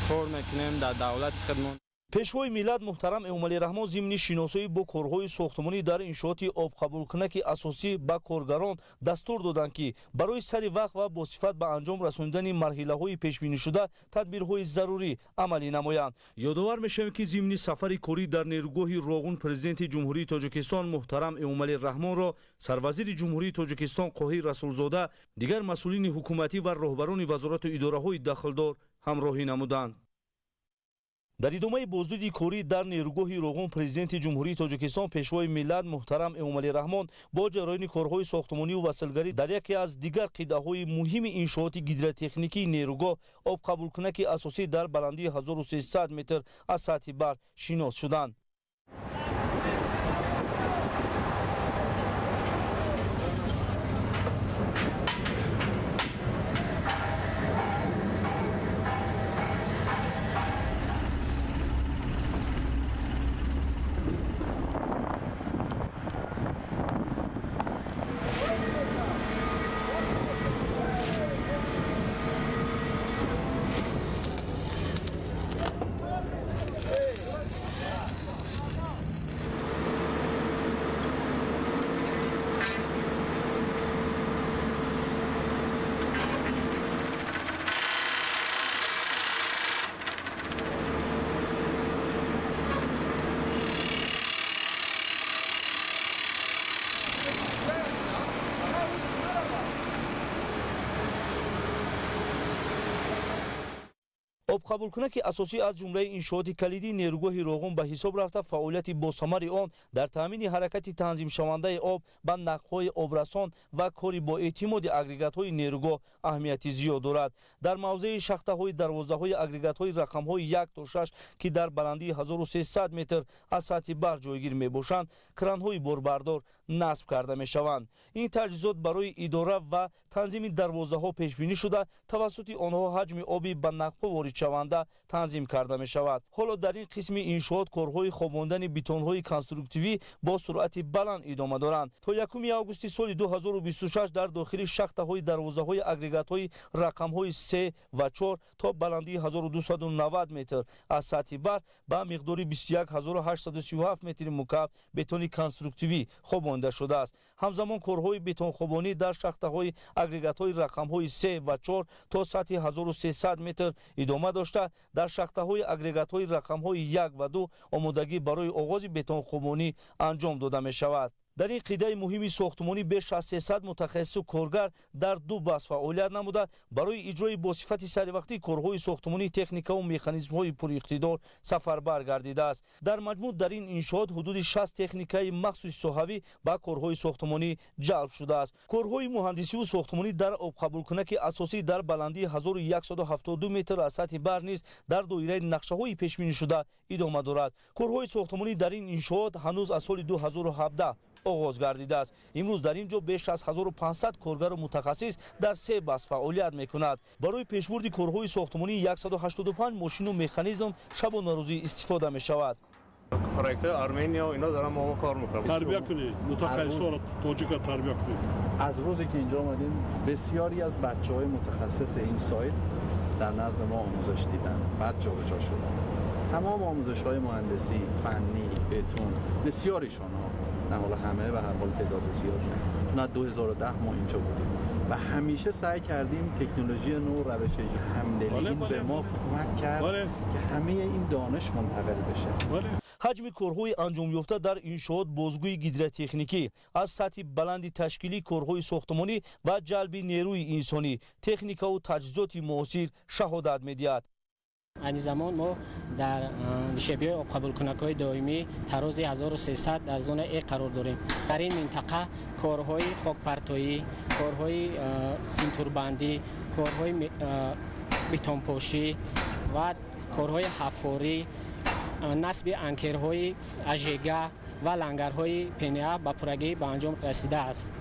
кор мекунем дар давлати хидмат. пешвои миллат муҳтарам Эмомалӣ Раҳмон зимни шиносоӣ бо корҳои сохтмонӣ дар иншооти обқабулкунаки асосӣ ба коргарон дастур доданд ки барои сари вақт ва босифат ба анҷом расонидани марҳилаҳои пешбинишуда тадбирҳои зарурӣ амалӣ намоянд. ёдовар мешавем ки зимни сафари корӣ дар нерӯгоҳи роғун президенти ҷумҳурии Тоҷикистон муҳтарам Эмомалӣ Раҳмонро сарвазири ҷумҳурии Тоҷикистон Қоҳир Расулзода, дигар масъулини ҳукуматӣ ва роҳбарони вазорату идораҳои дахлдор ҳамроҳӣ намуданд. дар идомаи боздиди корӣ дар нерӯгоҳи роғун президенти ҷумҳурии Тоҷикистон пешвои миллат муҳтарам Эмомалӣ Раҳмон бо ҷароини корҳои сохтмониву василгарӣ дар яке аз дигар қидаҳои муҳими иншооти гидротехникии нерӯгоҳ обқабулкунаки асосӣ дар баландии 1300 метр аз сатҳи бар шинос шуданд. обқабулкунаки асосӣ аз ҷумлаи иншооти калидии нерӯгоҳи роғун ба ҳисоб рафта фаъолияти босамари он дар таъмини ҳаракати танзимшавандаи об ба нақбҳои обрасон ва кори бо эътимоди агрегатҳои нерӯгоҳ аҳамияти зиёд дорад. дар мавзеи шахтаҳои дарвозаҳои агрегатҳои рақамҳои 1 то 6 ки дар баландии 1300 метр аз сатҳи баҳр ҷойгир мебошанд, кранҳои борбардор насб карда мешаванд. ин таҷҳизот барои идора ва танзими дарвозаҳо пешбинӣ шуда тавассути онҳо ҳаҷми оби ба нақбҳо воридшаванда танзим карда мешавад. ҳоло дар ин қисми иншоот корҳои хобондани бетонҳои конструктивӣ бо суръати баланд идома доранд. то 1 августи соли 2026 дар дохили шахтаҳои дарвозаҳои агрегатҳои рақамҳои 3 ва 4 то баландии 1290 метр аз сатҳи баҳр ба миқдори 21837 метри мукабб бетони конструктивӣ хобонда шудааст. ҳамзамон корҳои бетонхобонӣ дар шахтаҳои агрегатҳои рақамҳои 3 ва 4 то сатҳи 1300 метр идома дошта, дар шахтаҳои агрегатҳои рақамҳои 1 ва 2 омодагӣ барои оғози бетонхобонӣ анҷом дода мешавад. дар ин қидаи муҳими сохтмонӣ беш аз 300 мутахассису коргар дар ду баҳс фаъолият намуда барои иҷрои босифати саривақтии корҳои сохтмонии техникаву механизмҳои пуриқтидор сафарбар гардидааст. дар маҷмӯъ дар ин иншоот ҳудуди 60 техникаи махсуси соҳавӣ ба корҳои сохтмонӣ ҷалб шудааст. корҳои муҳандисиву сохтмонӣ дар обқабулкунаки асосӣ дар баландии 1172 метр аз сатҳи баҳр низ дар доираи нақшаҳои пешбинишуда идома дорад. корҳои сохтмонӣ дар ин иншоот ҳанӯз аз соли 2017 оғоз гардидааст. имрӯз дар ин ҷо беш аз 1500 коргару мутахассис дар 3 баҳс фаъолият мекунад. барои пешбурди корҳои сохтмонӣ 185 мошину механизм шабона рӯзӣ истифода мешавад. проектҳои армения ино дорам мо кор мекунам. тарбия кунед, мутахассисоро тоҷика тарбия кунед. از روزی که اینجا آمدیم بسیاری از بچه‌های متخصص این سایت در نزد ما آموزش دیدن، بعد جابجا شدن. تمام آموزش‌های مهندسی، فنی، بتون، بسیاریشان ها، نه حالا همه و هر حال تعداد زیادی. نه 2010 ما اینجا بودیم و همیشه سعی کردیم تکنولوژی نو، روش همدلی این به ما کمک کرد که همه این دانش منتقل بشه. ҳаҷми корҳои анҷомёфта дар иншоот бозгӯи гидротехникӣ аз сатҳи баланди ташкилии корҳои сохтмонӣ ва ҷалби нерӯи инсонӣ, техникаву таҷҳизоти муосир шаҳодат медиҳад. айни замон мо дар нишебиҳои обқабулкунакҳои доимӣ тарози 1300 дар зона Э қарор дорем. дар ин минтақа корҳои хокпартоӣ, корҳои синтурбандӣ, корҳои бетонпошӣ ва корҳои ҳафорӣ, насби анкерҳои ажега ва лангарҳои пеня ба пуррагӣ ба анҷом расидааст.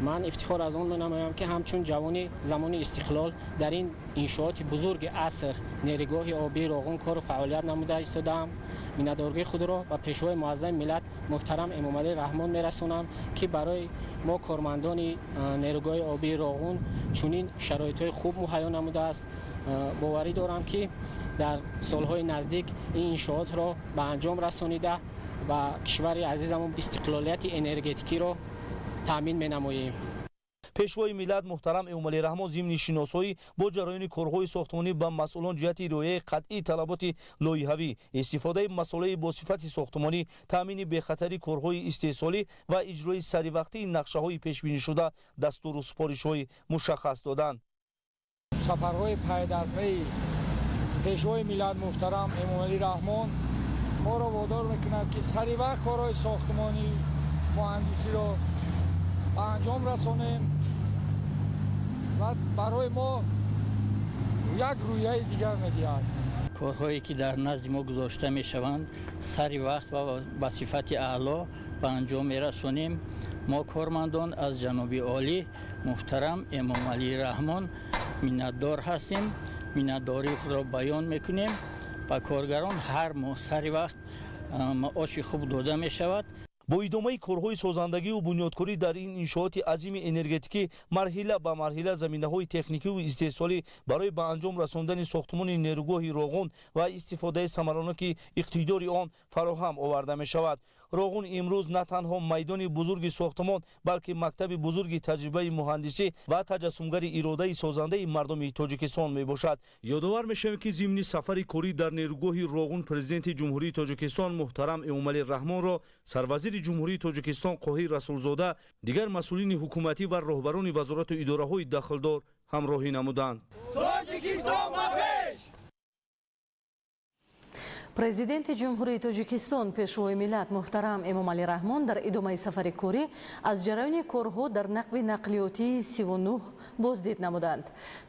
ман ифтихор аз он менамоям ки ҳамчун ҷавони замони истиқлол дар ин иншооти бузурги аср нерӯгоҳи обии роғун кору фаъолият намуда истодаам. миннатдоргии худро ба пешвои муаззами миллат муҳтарам Эмомалӣ Раҳмон мерасонам ки барои мо кормандони нерӯгоҳи обии роғун чунин шароитҳои хуб муҳайё намудааст. боварӣ дорам ки дар солҳои наздик ин иншоотро ба анҷом расонида ба кишвари азизамон истиқлолияти энергетикиро таъмин менамоем. пешвои миллат муҳтарам Эмомалӣ Раҳмон зимни шиносоӣ бо ҷараёни корҳои сохтмонӣ ба масъулон ҷиҳати риояи қатъии талаботи лоиҳавӣ, истифодаи масолаи босифати сохтмонӣ, таъмини бехатари корҳои истеҳсолӣ ва иҷрои саривақтии нақшаҳои пешбинишуда дастуру супоришҳои мушаххас доданд. сафарҳои пайдарпаи пешвои миллат муҳтарам Эмомалӣ Раҳмон моро водор мекунад ки саривақт корҳои сохтмонӣ муҳандисиро ба анҷом расонем ва барои мо як рӯяи дигар медиҳад. корҳое ки дар назди мо гузошта мешаванд сари вақт ва ба сифати аъло ба анҷом мерасонем. мо кормандон аз ҷаноби олӣ муҳтарам Эмомалӣ Раҳмон миннатдор ҳастем. миннатдории худро баён мекунем. ба коргарон ҳар моҳ сари вақт маоши хуб дода мешавад. бо идомаи корҳои созандагиву бунёдкорӣ дар ин иншооти азими энергетикӣ марҳила ба марҳила заминаҳои техникиву истеҳсолӣ барои ба анҷом расондани сохтмони нерӯгоҳи роғун ва истифодаи самароноки иқтидори он фароҳам оварда мешавад. роғун имрӯз на танҳо майдони бузурги сохтмон, балки мактаби бузурги таҷрибаи муҳандисӣ ва таҷассумгари иродаи созандаи мардуми Тоҷикистон мебошад. ёдовар мешавем ки зимни сафари корӣ дар нерӯгоҳи роғун президенти ҷумҳурии Тоҷикистон муҳтарам Эмомалӣ Раҳмонро сарвазири ҷумҳурии Тоҷикистон Қоҳир Расулзода, дигар масъулини ҳукуматӣ ва роҳбарони вазорату идораҳои дахлдор ҳамроҳӣ намуданд. президенти ҷумҳурии тоҷикистон пешвои миллат муҳтарам эмомалӣ раҳмон дар идомаи сафари корӣ аз ҷараёни корҳо дар нақби нақлиётии 39 боздид намуданд.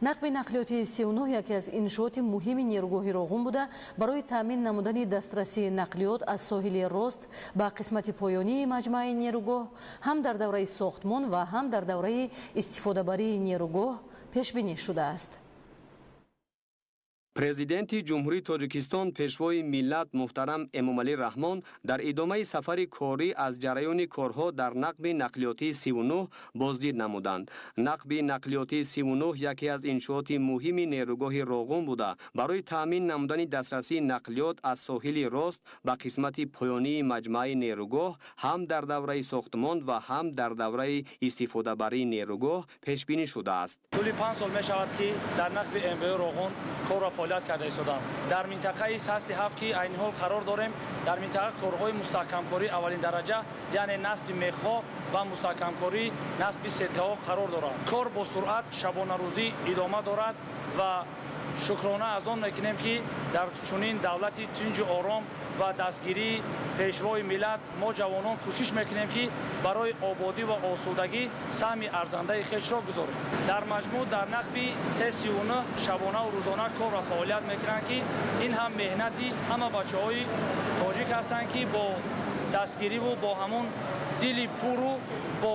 Нақби нақлиётии 39 яке аз иншооти муҳими нерӯгоҳи Роғун буда барои таъмин намудани дастрасии нақлиёт аз соҳили рост ба қисмати поёнии маҷмӯаи нерӯгоҳ ҳам дар давраи сохтмон ва ҳам дар давраи истифодабарии нерӯгоҳ пешбинӣ шудааст. президенти ҷумҳурии тоҷикистон пешвои миллат муҳтарам эмомалӣ раҳмон дар идомаи сафари корӣ аз ҷараёни корҳо дар нақби нақлиётии 39 боздид намуданд. Нақби нақлиётии 39 яке аз иншооти муҳими нерӯгоҳи Роғун буда барои таъмин намудани дастрасии нақлиёт аз соҳили рост ба қисмати поёнии маҷмӯаи нерӯгоҳ ҳам дар давраи сохтмон ва ҳам дар давраи истифодабарии нерӯгоҳ пешбинӣ шудааст. тӯли 5 сол мешавад ки дар нақби МВО Роғун корро фаъолият карда истодам. Дар минтақаи састи 7 ки айни ҳол қарор дорем, дар минтақа корҳои мустаҳкамкорӣ аввалин дараҷа, яъне насби мехҳо ва мустаҳкамкорӣ насби сеткаҳо қарор дорад. Кор бо суръат шабонарӯзӣ идома дорад ва шукрона аз он мекунем ки дар чунин давлати тинҷу ором ва дастгирии пешвои миллат мо ҷавонон кӯшиш мекунем ки барои ободӣ ва осудагӣ саҳми арзандаи хешро гузорем. Дар маҷмӯъ дар нақби Т39 шабонаву рӯзона кор ва фаъолият мекунанд ки ин ҳам меҳнати ҳама бачаҳои тоҷик ҳастанд ки бо дастгириву бо ҳамон дили пуру бо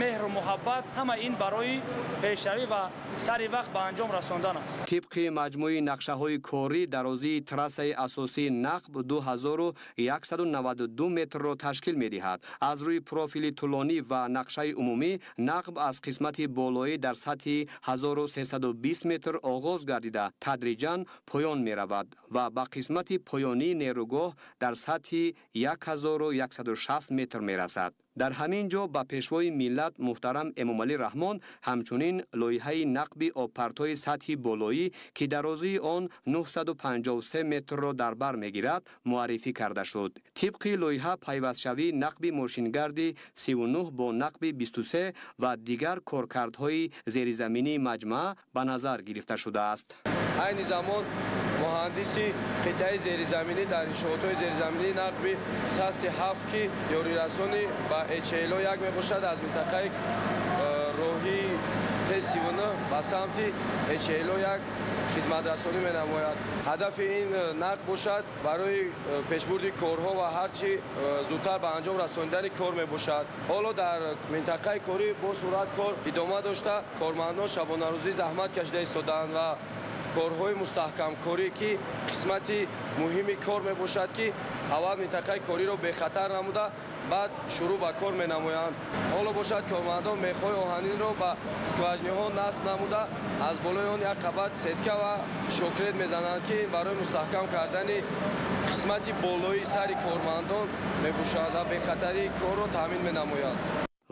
меҳру муҳаббат ҳама ин барои пешравӣ ва сари вақт ба анҷом расондан аст. тибқи маҷмӯи нақшаҳои корӣ дарозии трассаи асосии нақб 2192 метрро ташкил медиҳад. Аз рӯи профили тӯлонӣ ва нақшаи умумӣ нақб аз қисмати болоӣ дар сатҳи 1320 метр оғоз гардида тадриҷан поён меравад ва ба қисмати поёнии нерӯгоҳ дар сатҳи 1160 метр мерасад. дар ҳамин ҷо ба пешвои миллат муҳтарам эмомалӣ раҳмон ҳамчунин лоиҳаи нақби обпартои сатҳи болоӣ ки дарозии он 953 метрро дар бар мегирад муаррифӣ карда шуд. тибқи лоиҳа пайвастшавии нақби мошингарди 39 бо нақби 23 ва дигар коркардҳои зеризаминии маҷмӯа ба назар гирифта шудааст. айни замон муҳандиси қитъаи зеризаминӣ дар иншоотҳои зеризаминӣ нақби састи 7 ки ёрирасони ба ЭЧЛО як мебошад аз минтақаи роҳи Т39 ба самти ЭЧЛО як хизматрасонӣ менамояд. ҳадафи ин нақб бошад барои пешбурди корҳо ва ҳарчи зудтар ба анҷом расонидани кор мебошад. ҳоло дар минтақаи корӣ бо суръат кор идома дошта кормандон шабонарӯзӣ заҳмат кашида истодаанд ва корҳои мустаҳкамкорӣ ки қисмати муҳими кор мебошад ки аввал минтақаи кориро бехатар намуда баъд шурӯъ ба кор менамоянд. ҳоло бошад кормандон мехҳои оҳанинро ба скважниҳо насб намуда аз болои он як қабат сетка ва шокрет мезананд ки барои мустаҳкам кардани қисмати болоии сари кормандон мебошад ва бехатарии корро таъмин менамояд.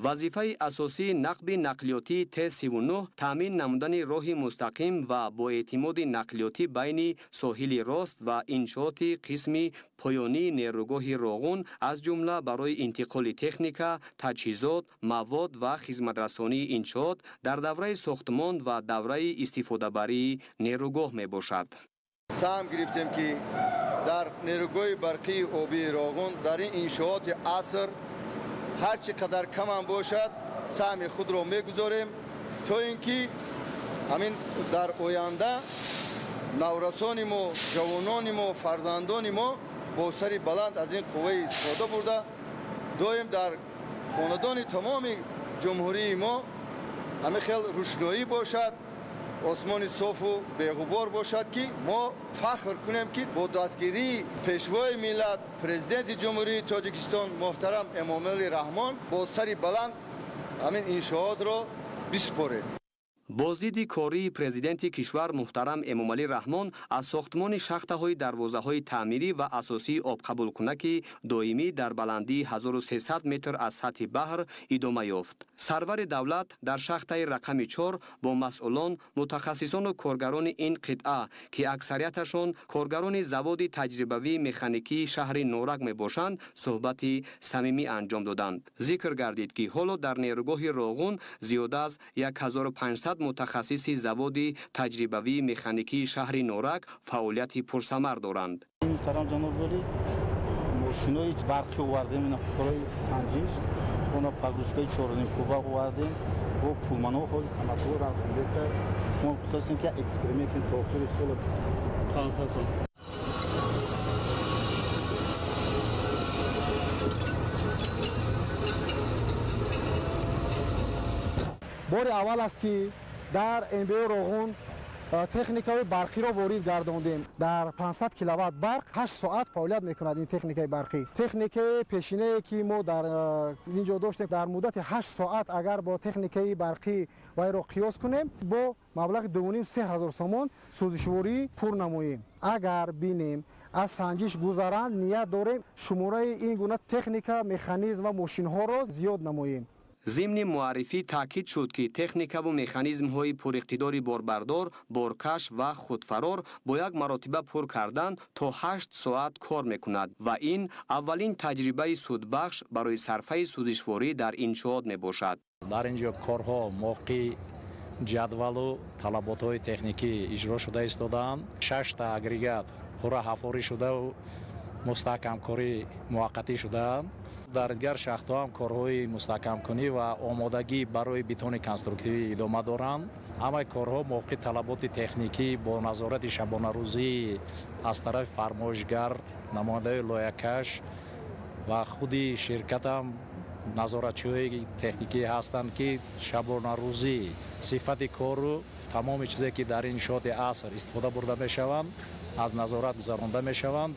вазифаи асосии нақби нақлиётии Т39 таъмин намудани роҳи мустақим ва боэътимоди нақлиётӣ байни соҳили рост ва иншооти қисми поёнии нерӯгоҳи Роғун аз ҷумла барои интиқоли техника, таҷҳизот, мавод ва хизматрасонии иншоот дар давраи сохтмон ва давраи истифодабарии нерӯгоҳ мебошад. саҳм гирифтем ки дар нерӯгоҳи барқии обии Роғун дар ин иншооти аср ҳар чӣ қадар камам бошад саҳми худро мегузорем то ин ки ҳамин дар оянда наврасони мо ҷавонони мо фарзандони мо бо сари баланд аз ин қувва истифода бурда доим дар хонадони тамоми ҷумҳурии мо ҳамин хел рӯшноӣ бошад, осмони софу беғубор бошад ки мо фахр кунем ки бо дастгирии пешвои миллат президенти ҷумҳурии тоҷикистон муҳтарам эмомалӣ раҳмон бо сари баланд ҳамин иншоотро биспорем. боздиди кории президенти кишвар муҳтарам эмомалӣ раҳмон аз сохтмони шахтаҳои дарвозаҳои таъмирӣ ва асосии обқабулкунаки доимӣ дар баландии 1300 метр аз сатҳи баҳр идома ёфт. сарвари давлат дар шахтаи рақами 4 бо масъулон, мутахассисону коргарони ин қитъа ки аксарияташон коргарони заводи таҷрибавии механикии шаҳри Норак мебошанд, суҳбати самимӣ анҷом доданд. зикр гардид ки ҳоло дар нерӯгоҳи Роғун зиёда аз 1500 мутахассиси заводи таҷрибавии механикии шаҳри Норак фаъолияти пурсамар доранд. این محترم جناب ولی ماشینای برقی آوردیم اینا برای سنجش اونا پگوشگاه چورنی کوبا آوردیم و پولمانو خود سماسو را زنده ما خواستیم که اکسپریمنت کنیم توصیل سول خانفسان بار اول است که در MBO روغون تکنیکای برقی را وارد گرداندیم. در 500 کیلووات برق 8 ساعت فعالیت میکند این تکنیکای برقی. تکنیکای پیشینه که ما در اینجا داشتیم در مدت 8 ساعت اگر با تکنیکای برقی وای را قیاس کنیم با مبلغ 2,500 سومان سوزشواری پر نماییم. اگر بینیم از سنجش گذرند نیت داریم شماره این گونه تکنیکا مکانیزم و ماشین ها را زیاد نماییم. ضمن معرفی تاکید شد که تکنیکا و مکانیزم های پراقتداری باربردار، بارکش و خودفرار با یک مراتبه پر کردن تا 8 ساعت کار میکند و این اولین تجربه سودبخش برای صرفه سوزشواری در انشاءات میباشد. در اینجا کارها موقع جدول و طلبات های تکنیکی اجرا شده ایستادند. 6 تا اگریگات پورا حفاری شده و مستحکم کاری موقتی شده. در دیگر شاخت‌ها هم کارهای مستحکم کنی و آمادگی برای بتون کنسترکتیوی ادامه دارند. همه کارها موقع طلبات تکنیکی با نظارت شبانه روزی از طرف فرمایشگر، نماینده لایحه‌کش و خود شرکت هم نظارتچی‌های تکنیکی هستند که شبانه روزی صفت کار رو تمام چیزی که در انشاءات عصر استفاده برده میشوند از نظارت گذرانده میشوند.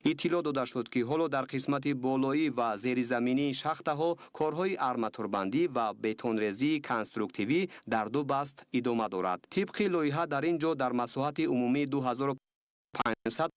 اطلاع داده شد که حالا در قسمت بالایی و زیرزمینی شاخت‌ها کارهای آرماتوربندی و بتون‌ریزی کنسترکتیوی در 2 بست ادامه دارد. طبق لایحه در اینجا در مساحت عمومی 2500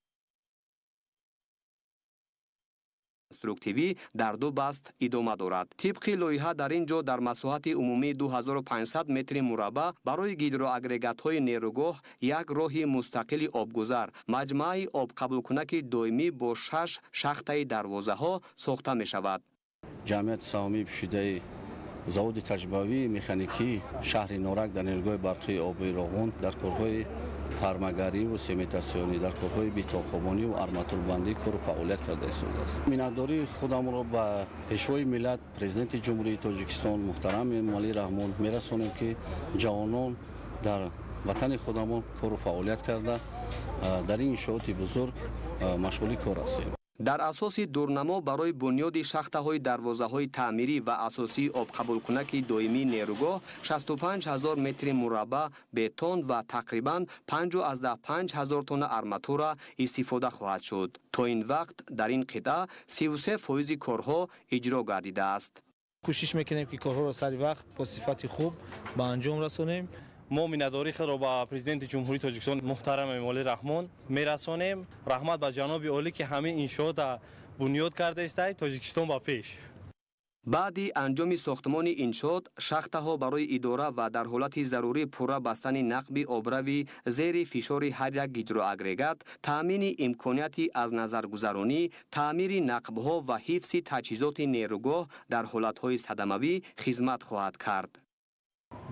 کنسترکتیوی در 2 بست ادامه دارد. طبق لایحه در اینجا در مساحت عمومی 2500 متر مربع برای گیدرواگرگات‌های نیروگاه یک راه مستقل آبگذر، مجمع آب قبول کنک دائمی با 6 شاخته دروازه‌ها ساخته می‌شود. جمعیت سهامی پوشیده زود تجربوی مکانیکی شهر نورک در نیروگاه برقی آبی روغون در کارهای فرمگری و سیمیتاسیونی در کارهای بیتاخوبانی و آرماتوربندی کار و فعالیت کرده است. مینتداری خودم را به پیشوای ملت پرزیدنت جمهوری تاجیکستان محترم امامعلی رحمان میرسانیم که جوانان در وطن خودمان کار و فعالیت کرده در این انشاءات بزرگ مشغول کار هستیم. در اساس دورنما برای بنیاد شاخته‌های دروازه‌های تعمیری و اساسی آب قبول کنک دائمی نیروگاه 65000 متر مربع بتون و تقریباً 5,500 تن آرماتور استفاده خواهد شد. تا این وقت در این قطعه 33% کارها اجرا گردیده است. کوشش میکنیم که کارها را سری وقت با صفت خوب به انجام رسانیم. ما مینتداری خود را با پرزیدنت جمهوری تاجیکستان محترم امامعلی رحمان میرسانیم. رحمت به جناب عالی که همه انشاءات بنیاد کرده است تاجیکستان با پیش. بعد انجام ساختمان انشاءات شاخته‌ها برای اداره و در حالت ضروری پورا بستن نقب آبروی زیر فشار هر یک گیدرواگرگات، تامین امکانیت از نظرگذرانی، تعمیر نقب‌ها و حفظ تجهیزات نیروگاه در حالت‌های صدموی خدمت خواهد کرد.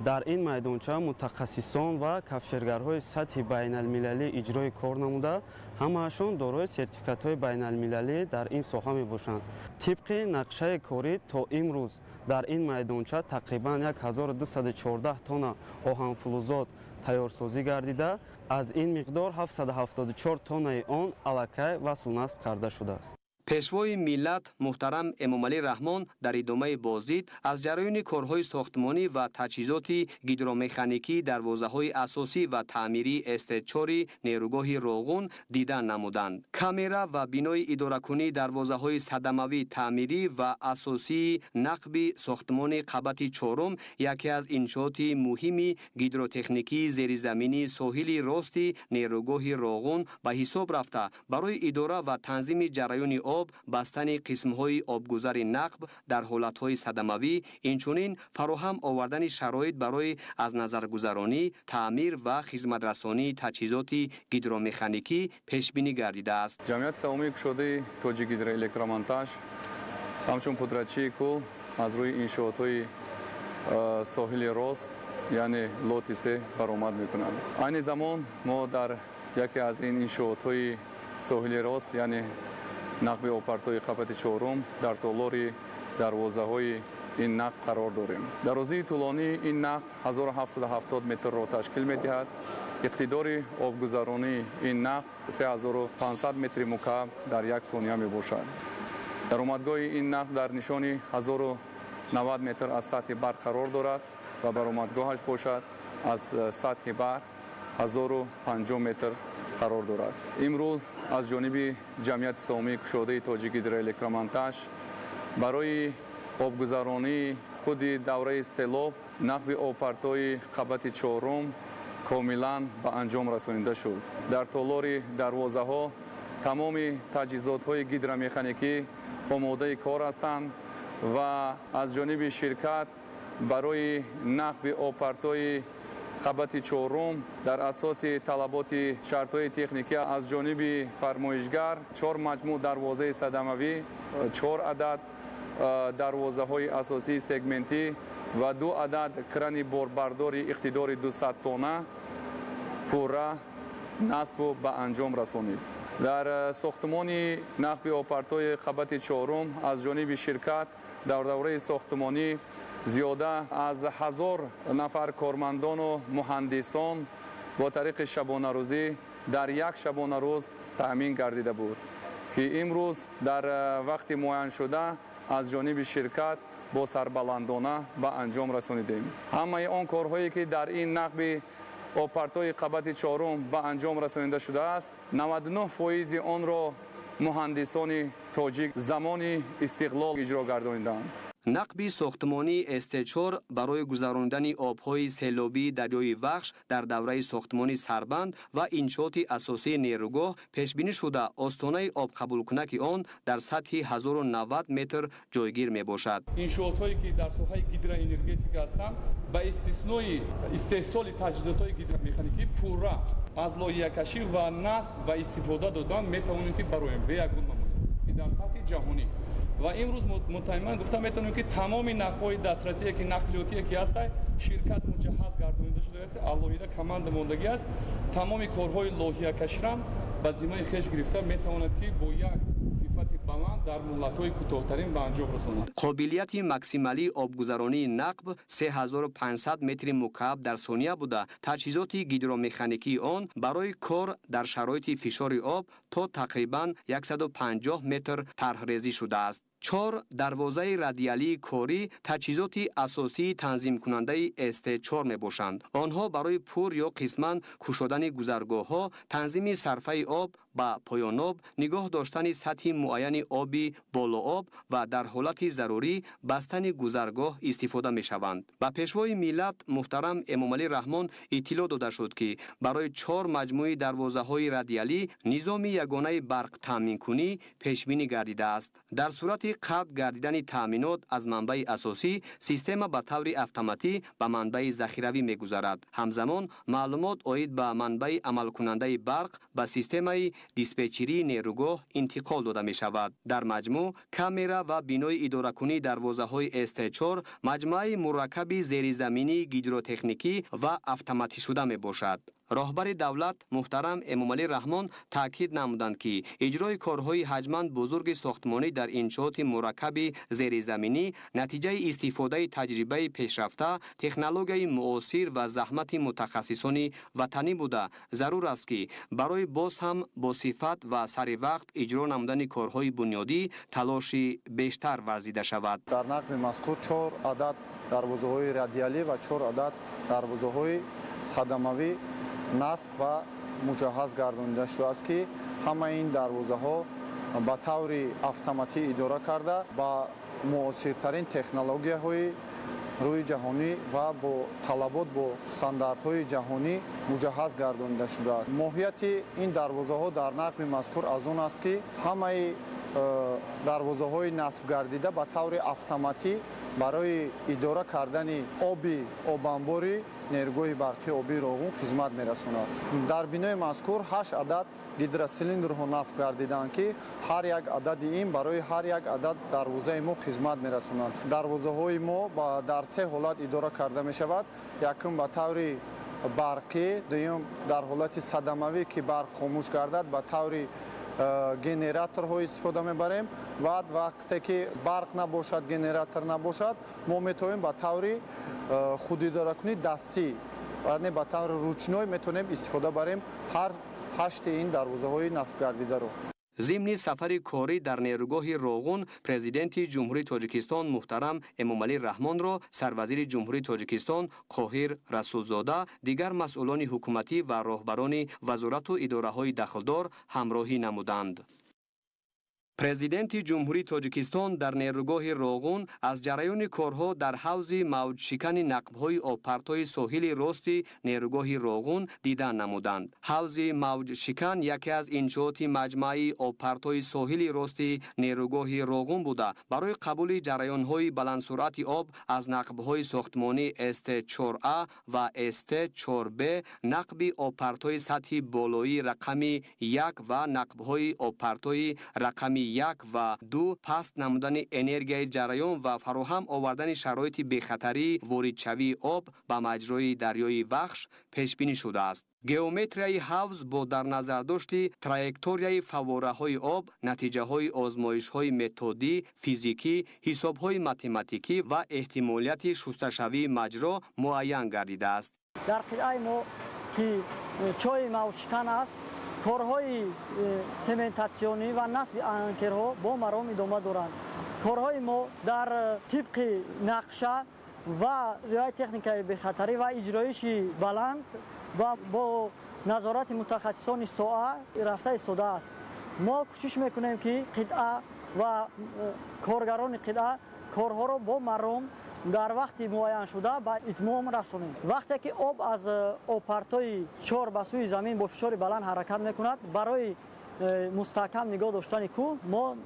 در این میدانچه متخصصان و کفشرگرهای سطح بین المللی اجرای کار نموده همه‌شان دارای سرتیفیکات‌های بین المللی در این ساحه میباشند. طبق نقشه کاری تا امروز در این میدانچه تقریباً 1214 تن آهن‌فلزات تیارسازی گردیده، از این مقدار 774 تن آن الکی وصل نصب کرده شده است. پیشوای ملت محترم امامعلی رحمان در ادامه بازدید از جریان کارهای ساختمانی و تجهیزات گیدرومکانیکی دروازه‌های اساسی و تعمیری استچاری نیروگاه روغون دیدن نمودند. کامرا و بینای اداره‌کنی دروازه‌های صدموی تعمیری و اساسی نقب ساختمان قبط 4 یکی از انشاءات مهم گیدروتکنیکی زیرزمینی ساحل راست نیروگاه روغون به حساب رفته برای اداره و تنظیم جریان آب، بستن قسم‌های آبگذر نقب در حالت‌های صدموی، اینچنین فراهم آوردن شرایط برای از نظر گذرانی، تعمیر و خدمترسانی تجهیزات گیدرومکانیکی پیش بینی گردیده است. جمعیت سهامی گشاده تاجیک گیدروالکترومونتاژ همچون پودرچی کل از روی انشاءات‌های ساحل راست یعنی لوت 3 برآمد می‌کنند. این زمان ما در یکی از این انشاءات‌های соҳили рост, яъне нақби опартои қабати чорум дар толори дарвозаҳои ин нақб қарор дорем. Дарозии тӯлонии ин нақб 1770 метрро ташкил медиҳад. иқтидори обгузаронии ин нақб 3500 метри мукааб дар як сония мебошад. даромадгоҳи ин нақб дар нишони 1090 метр аз сатҳи бар қарор дорад ва баромадгоҳаш бошад аз сатҳи бар 1050 метр қарор дорад. имрӯз аз ҷониби ҷамъияти сомии кушодаи тоҷикгидроэлектромонтаж барои обгузаронии худи давраи истеълоб нақби опартои қабати чорум комилан ба анҷом расонида шуд. дар толори дарвозаҳо тамоми таҷҳизотҳои гидромеханикӣ омодаи кор ҳастанд ва аз ҷониби ширкат барои нақби опартои қабати чорум дар асоси талаботи шартҳои техникӣ аз ҷониби фармоишгар 4 маҷмӯъ дарвозаи садамавӣ, 4 адад дарвозаҳои асосии сегментӣ ва 2 адад крани борбардори иқтидори 200 тонна пурра насбу ба анҷом расонид. дар сохтмони нақби опартои қабати чорум аз ҷониби ширкат дар давраи сохтмонӣ зиёда аз 1000 нафар кормандону муҳандисон бо тариқи шабонарӯзӣ дар як шабонарӯз таъмин гардида буд, ки имрӯз дар вақти муайяншуда аз ҷониби ширкат бо сарбаландона ба анҷом расонидем. ҳамаи он корҳое ки дар ин нақби опартои қабати чорум ба анҷом расонида шудааст, 99% онро муҳандисони тоҷик замони истиқлол иҷро гардониданд. нақби сохтмонии СТ4 барои гузарондани обҳои селобии дарёи Вахш дар давраи сохтмони Сарбанд ва иншооти асосии нерӯгоҳ пешбинӣ шуда остонаи обқабулкунаки он дар сатҳи 1090 метр ҷойгир мебошад. иншоотҳое ки дар соҳаи гидроэнергетика ҳастанд ба истиснои истеҳсоли таҷҳизотҳои гидромеханикӣ пурра аз лоиҳакашӣ ва насб ба истифода додан метавонем ки бароем беягон намоем дар сатҳи ҷаҳонӣ. ва имрӯз мутаиман гуфта метавонем ки тамоми нақбҳои дастрасие ки нақлиётие ки ҳаста ширкат муҷаҳҳаз гардонида шудааст, алоҳида команда мондагӣ аст. тамоми корҳои лоиҳакаширам ба зиммаи хеш гирифта метавонад ки бо як сифати баланд дар муҳлатҳои кӯтоҳтарин ба анҷом расонад. қобилияти максималии обгузаронии нақб 3500 метри мукааб дар сония буда таҷҳизоти гидромеханикии он барои кор дар шароити фишори об то тақрибан 150 метр тарҳрезӣ шудааст. 4 дарвозаи радиалии корӣ таҷҳизоти асосии танзимкунандаи СТ4 мебошанд. онҳо барои пур ё қисман кушодани гузаргоҳҳо, танзими сарфаи об ба поёноб, нигоҳ доштани сатҳи муайяни оби болооб ва дар ҳолати зарурӣ бастани гузаргоҳ истифода мешаванд. ба пешвои миллат муҳтарам Эмомалӣ Раҳмон иттилоъ дода шуд, ки барои 4 маҷмӯи дарвозаҳои радиалӣ низоми ягонаи барқтаъминкунӣ пешбинӣ гардидааст. дар сурати қатъ гардидани таъминот аз манбаи асосӣ, система ба таври автоматӣ ба манбаи захиравӣ мегузарад. ҳамзамон маълумот оид ба манбаи амалкунандаи барқ ба системаи диспетчерии нерӯгоҳ интиқол дода мешавад. дар маҷмӯъ камера ва бинои идоракунии дарвозаҳои СТ4 маҷмӯаи мураккаби зеризаминии гидротехникӣ ва автоматишуда мебошад. роҳбари давлат муҳтарам Эмомалӣ Раҳмон таъкид намуданд, ки иҷрои корҳои ҳаҷман бузурги сохтмонӣ дар иншооти мураккаби зеризаминӣ натиҷаи истифодаи таҷрибаи пешрафта, технологияи муосир ва заҳмати мутахассисони ватанӣ буда, зарур аст, ки барои боз ҳам бо сифат ва сари вақт иҷро намудани корҳои бунёдӣ талоши бештар варзида шавад. дар нақби мазкур 4 адад дарвозаҳои радиалӣ ва 4 адад дарвозаҳои садамавӣ насб ва муҷаҳҳаз гардонида шудааст, ки ҳамаи ин дарвозаҳо ба таври автоматӣ идора карда ба муосиртарин технологияҳои рӯи ҷаҳонӣ ва бо талабот бо стандартҳои ҷаҳонӣ муҷаҳҳаз гардонида шудааст. моҳияти ин дарвозаҳо дар нақби мазкур аз он аст, ки ҳамаи дарвозаҳои насбгардида ба таври автоматӣ барои идора кардани оби обанбори нерӯгоҳи барқии обии Роғун хизмат мерасонад. дар бинои мазкур 8 адад гидросилиндрҳо насб гардидаанд, ки ҳар як адади ин барои ҳар як адад дарвозаи мо хизмат мерасонанд. дарвозаҳои мо дар 3 ҳолат идора карда мешавад. якум ба таври барқӣ, дуюм дар ҳолати садамавӣ, ки барқ хомӯш гардад ба таври генераторҳо истифода мебарем ва вақте ки барқ набошад, генератор набошад, мо метавонем ба таври худидоракунӣ дастӣ ва не ба таври ручной метавонем истифода барем ҳар 8 ин дарвозаҳои насбгардидаро. ضمن سفر کاری در نیروگاه روغون پرزیدنت جمهوری تاجیکستان محترم امامعلی رحمان را سروزیر جمهوری تاجیکستان قاهر رسولزاده دیگر مسئولان حکومتی و راهبران وزارت و اداره‌های دخلدار همراهی نمودند. پرزیدنت جمهوری تاجیکستان در نیروگاه روغون از جریان کارها در حوض موج شکن نقب‌های آبپرت‌های ساحل راست نیروگاه روغون دیدن نمودند. حوض موج شکن یکی از انشاءات مجمع آبپرت‌های ساحل راست نیروگاه روغون بوده برای قبول جریان‌های بلندسرعت آب از نقب‌های ساختمانی است4A و است4B، نقب آبپرت‌های سطح بالایی رقم 1 و نقب‌های آبپرت‌های رقم 1 و 2 پست نمودن انرژی جریان و فراهم آوردن شرایط بی‌خطری واردشوی آب به مجرای دریای وخش پیش بینی شده است. گئومتریای حوض با در نظر داشت تراژکتوریای فواره‌های آب، نتیجه‌های آزمایش‌های متدی، فیزیکی، حساب‌های متماتیکی و احتمالیت شستشوی مجرا معین گردیده است. در قطعه ما که چای موشکن است، کارهای سمنتاسیونی و نصب انکرها با مرام ادامه دارند. کارهای ما در طبق نقشه و رعایت تکنیکای بی‌خطری و اجرایش بلند و با نظارت متخصصان ساحه رفته ایستاده است. ما کوشش میکنیم که قطعه و کارگران قطعه کارها را با مرام در وقت معین شده به اتمام رسانیم. وقتی که آب از آبپرتای 4 به سوی زمین با فشار بلند حرکت میکند، برای مستحکم نگاه داشتن کوه ما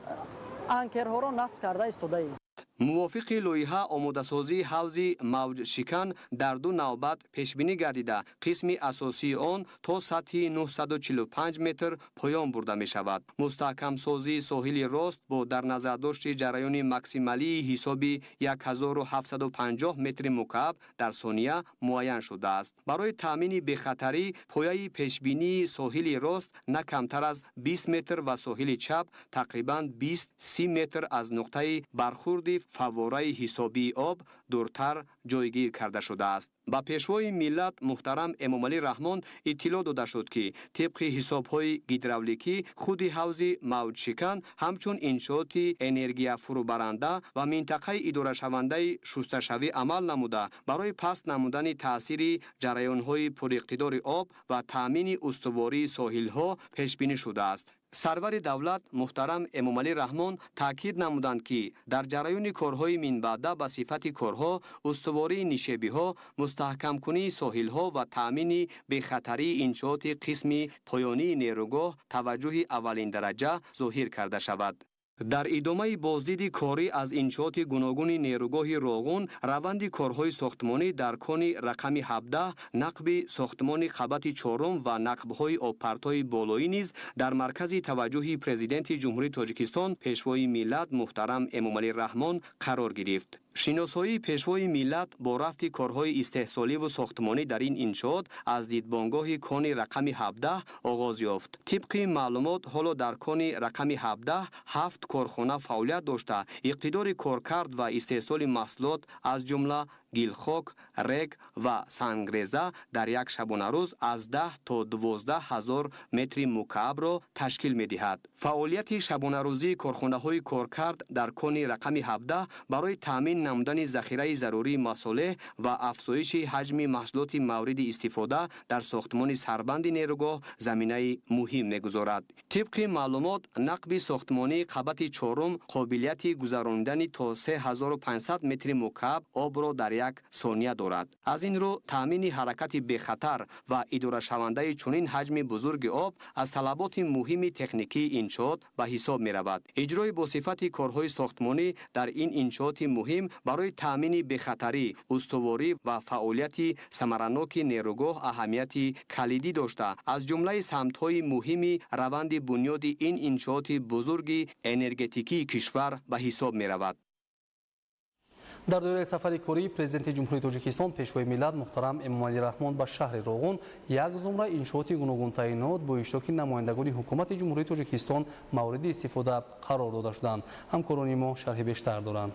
انکرها را نصب کرده ایستاده ایم. موافق لایحه آماده‌سازی حوض موج شکن در 2 نوبت پیش بینی گردیده قسم اساسی آن تا سطح 945 متر پایان برده می شود. مستحکم سازی ساحل راست با در نظر داشت جریان ماکسیمالی حساب 1750 متر مکعب در ثانیه معین شده است. برای تامین بی‌خطری پایه پیش بینی ساحل راست نه کمتر از 20 متر و ساحل چپ تقریباً 20-30 متر از نقطه برخورد فواره حسابی آب دورتر جایگیر کرده شده است. با پیشوای ملت محترم امامعلی رحمان اطلاع داده شد که طبق حساب‌های هیدرولیکی خود حوض موج شکن همچون انشاءات انرژی فروبرنده و منطقه اداره شونده شستشوی عمل نموده برای پست نمودن تاثیر جریان‌های پراقتدار آب و تامین استواری ساحل‌ها پیش بینی شده است. سرور دولت محترم امامعلی رحمان تاکید نمودند که در جریان کارهای من بعد به صفت کارها استواری نشابی‌ها، مستحکم کنی ساحل‌ها و تامین بی‌خطری انشاءات قسم پایانی نیروگاه توجه اولین درجه ظاهر کرده شود. در ادامه بازدید کاری از انشاءات گوناگون نیروگاه روغون، روند کارهای ساختمانی در کان رقم 17 نقب ساختمان قبت 4 و نقب‌های آبپرت‌های بالایی نیز در مرکز توجه پرزیدنت جمهوری تاجیکستان پیشوای ملت محترم امامعلی رحمان قرار گرفت. شناسایی پیشوای ملت با رفت کارهای استحصالی و ساختمانی در این انشاءات از دیدبانگاه کان رقم 17 آغاز یافت. طبق معلومات حالا در کان رقم 17 7 کارخانه فعالیت داشته اقتدار کارکرد و استحصال محصولات از جمله گلخاک، رگ و سنگریزه در یک شبانه روز از 10 تا 12 هزار متر مکعب را تشکیل می دهد. فعالیت شبانه روزی کارخانه های کارکرد در کان رقم 17 برای تامین نمودن ذخیره ضروری مصالح و افزایش حجم محصولات مورد استفاده در ساختمان سربند نیروگاه زمینه مهم می‌گذارد. طبق معلومات نقب ساختمانی قبت 4 قابلیت گذراندن تا 3500 متر مکعب آب را در یک ثانیه دارد. از این رو تامین حرکت بی خطر و اداره شونده چنین حجم بزرگ آب از طلبات مهم تکنیکی انشاءات به حساب می رود. اجرای با صفت کارهای ساختمانی در این انشاءات مهم برای تامین بی‌خطری، استواری و فعالیت ثمرناک نیروگاه اهمیت کلیدی داشته از جمله سمت‌های مهم روند بنیاد این انشاءات بزرگ انرژتیکی کشور به حساب می رود. در دوره سفر کوری پرزیدنت جمهوری تاجیکستان پیشوای ملت محترم امامعلی رحمان به شهر روغون یک زمره انشاءات گوناگون تعیینات با اشتراک نمایندگان حکومت جمهوری تاجیکستان مورد استفاده قرار داده شدند. همکاران ما شرح بیشتر دارند.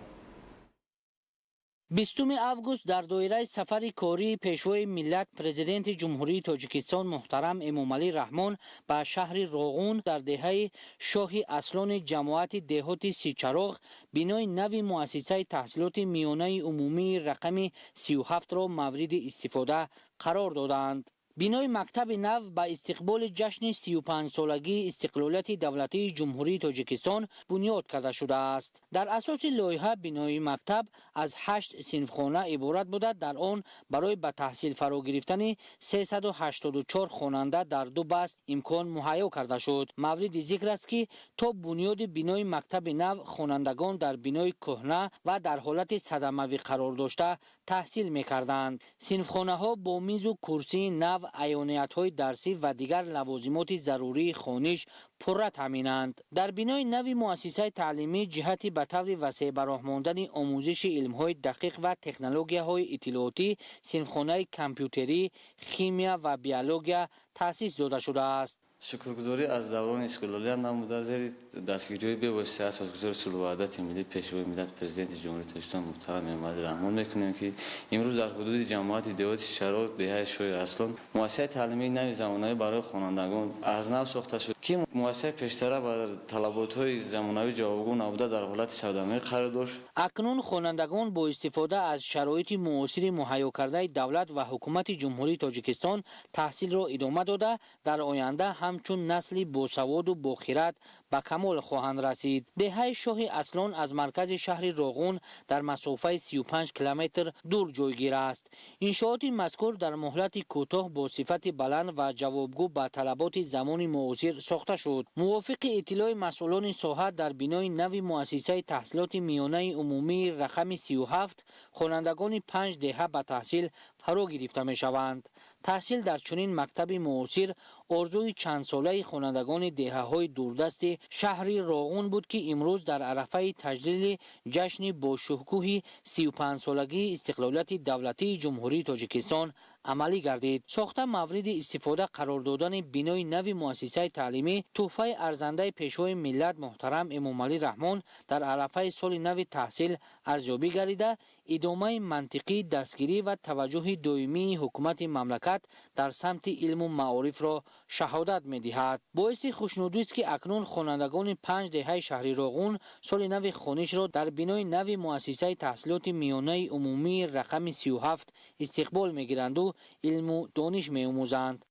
20 август در دایره سفر کاری پیشوای ملت پرزیدنت جمهوری تاجیکستان محترم امامعلی رحمان به شهر روغون در دهه شاه اصلان جماعت دهات سیچراغ بنای نوی مؤسسه تحصیلات میانه عمومی رقم 37 را مورد استفاده قرار دادند. بنای مکتب نو با استقبال جشن 35 سالگی استقلالیت دولتی جمهوری تاجیکستان بنیاد کرده شده است. در اساس لایحه بنای مکتب از 8 صنفخانه عبارت بوده. در آن برای به تحصیل فرا گرفتن 384 خواننده در 2 بست امکان مهیا کرده شد. مورد ذکر است که تا بنیاد بنای مکتب نو خوانندگان در بنای کهنه و در حالت صدموی قرار داشته تحصیل می‌کردند. صنفخانه ها با میز و کرسی نو، عیانیت های درسی و دیگر لوازمات ضروری خوانش پرره تامینند. در بنای نوی مؤسسه تعلیمی جهتی به طور وسیع براه ماندن آموزش علم های دقیق و تکنولوژی های اطلاعاتی، صنفخانه کامپیوتری، شیمیا و بیولوژی تأسیس داده شده است. شکرگزاری از دوران استقلالیت نموده زیر دستگیری به واسطه اساسگذار صلح و وحدت ملی پیشوای ملت پرزیدنت جمهوری تاجیکستان محترم امامعلی رحمان میکنیم که امروز در حدود جماعت دهات شهرک دهه شاه اصلان مؤسسه تعلیمی نوی زمانه‌ای برای خوانندگان از نو ساخته شد که مؤسسه پیشتر بر طلبات‌های زمانه‌ای جوابگو نبوده در حالت صدمه قرار داشت. اکنون خوانندگان با استفاده از شرایط معاصر مهیا کرده دولت و حکومت جمهوری تاجیکستان تحصیل را ادامه داده در آینده همچون نسلی باسواد و باخرد به کمال خواهند رسید. دهه شاه اصلان از مرکز شهر روغون در مسافه 35 کیلومتر دور جایگیر است. انشاءات مذکور در مهلت کوتاه با صفت بلند و جوابگو به طلبات زمان معاصر ساخته شد. موافق اطلاع مسئولان ساحه در بنای نوی مؤسسه تحصیلات میانه عمومی رقم 37 خوانندگان 5 دهه به تحصیل فرا گرفته می شوند. تحصیل در چنین مکتب معاصر آرزوی چند ساله خوانندگان دهه‌های دوردست شهر روغون بود که امروز در عرفه تجلیل جشن با شکوه 35 سالگی استقلالیت دولتی جمهوری تاجیکستان عملی گردید. ساخته مورد استفاده قرار دادن بنای نوی مؤسسه تعلیمی تحفه ارزنده پیشوای ملت محترم امامعلی رحمان در عرفه سال نو تحصیل ارزیابی گردیده ادامه منطقی دستگیری و توجه دائمی حکومت مملکت در سمت علم و معارف را شهادت می‌دهد. باعث خوشنودی است که اکنون خوانندگان 5 دهه شهر روغون سال نو خوانش را در بنای نوی مؤسسه تحصیلات میانه عمومی رقم 37 استقبال می‌گیرند و علم و دانش می‌آموزند.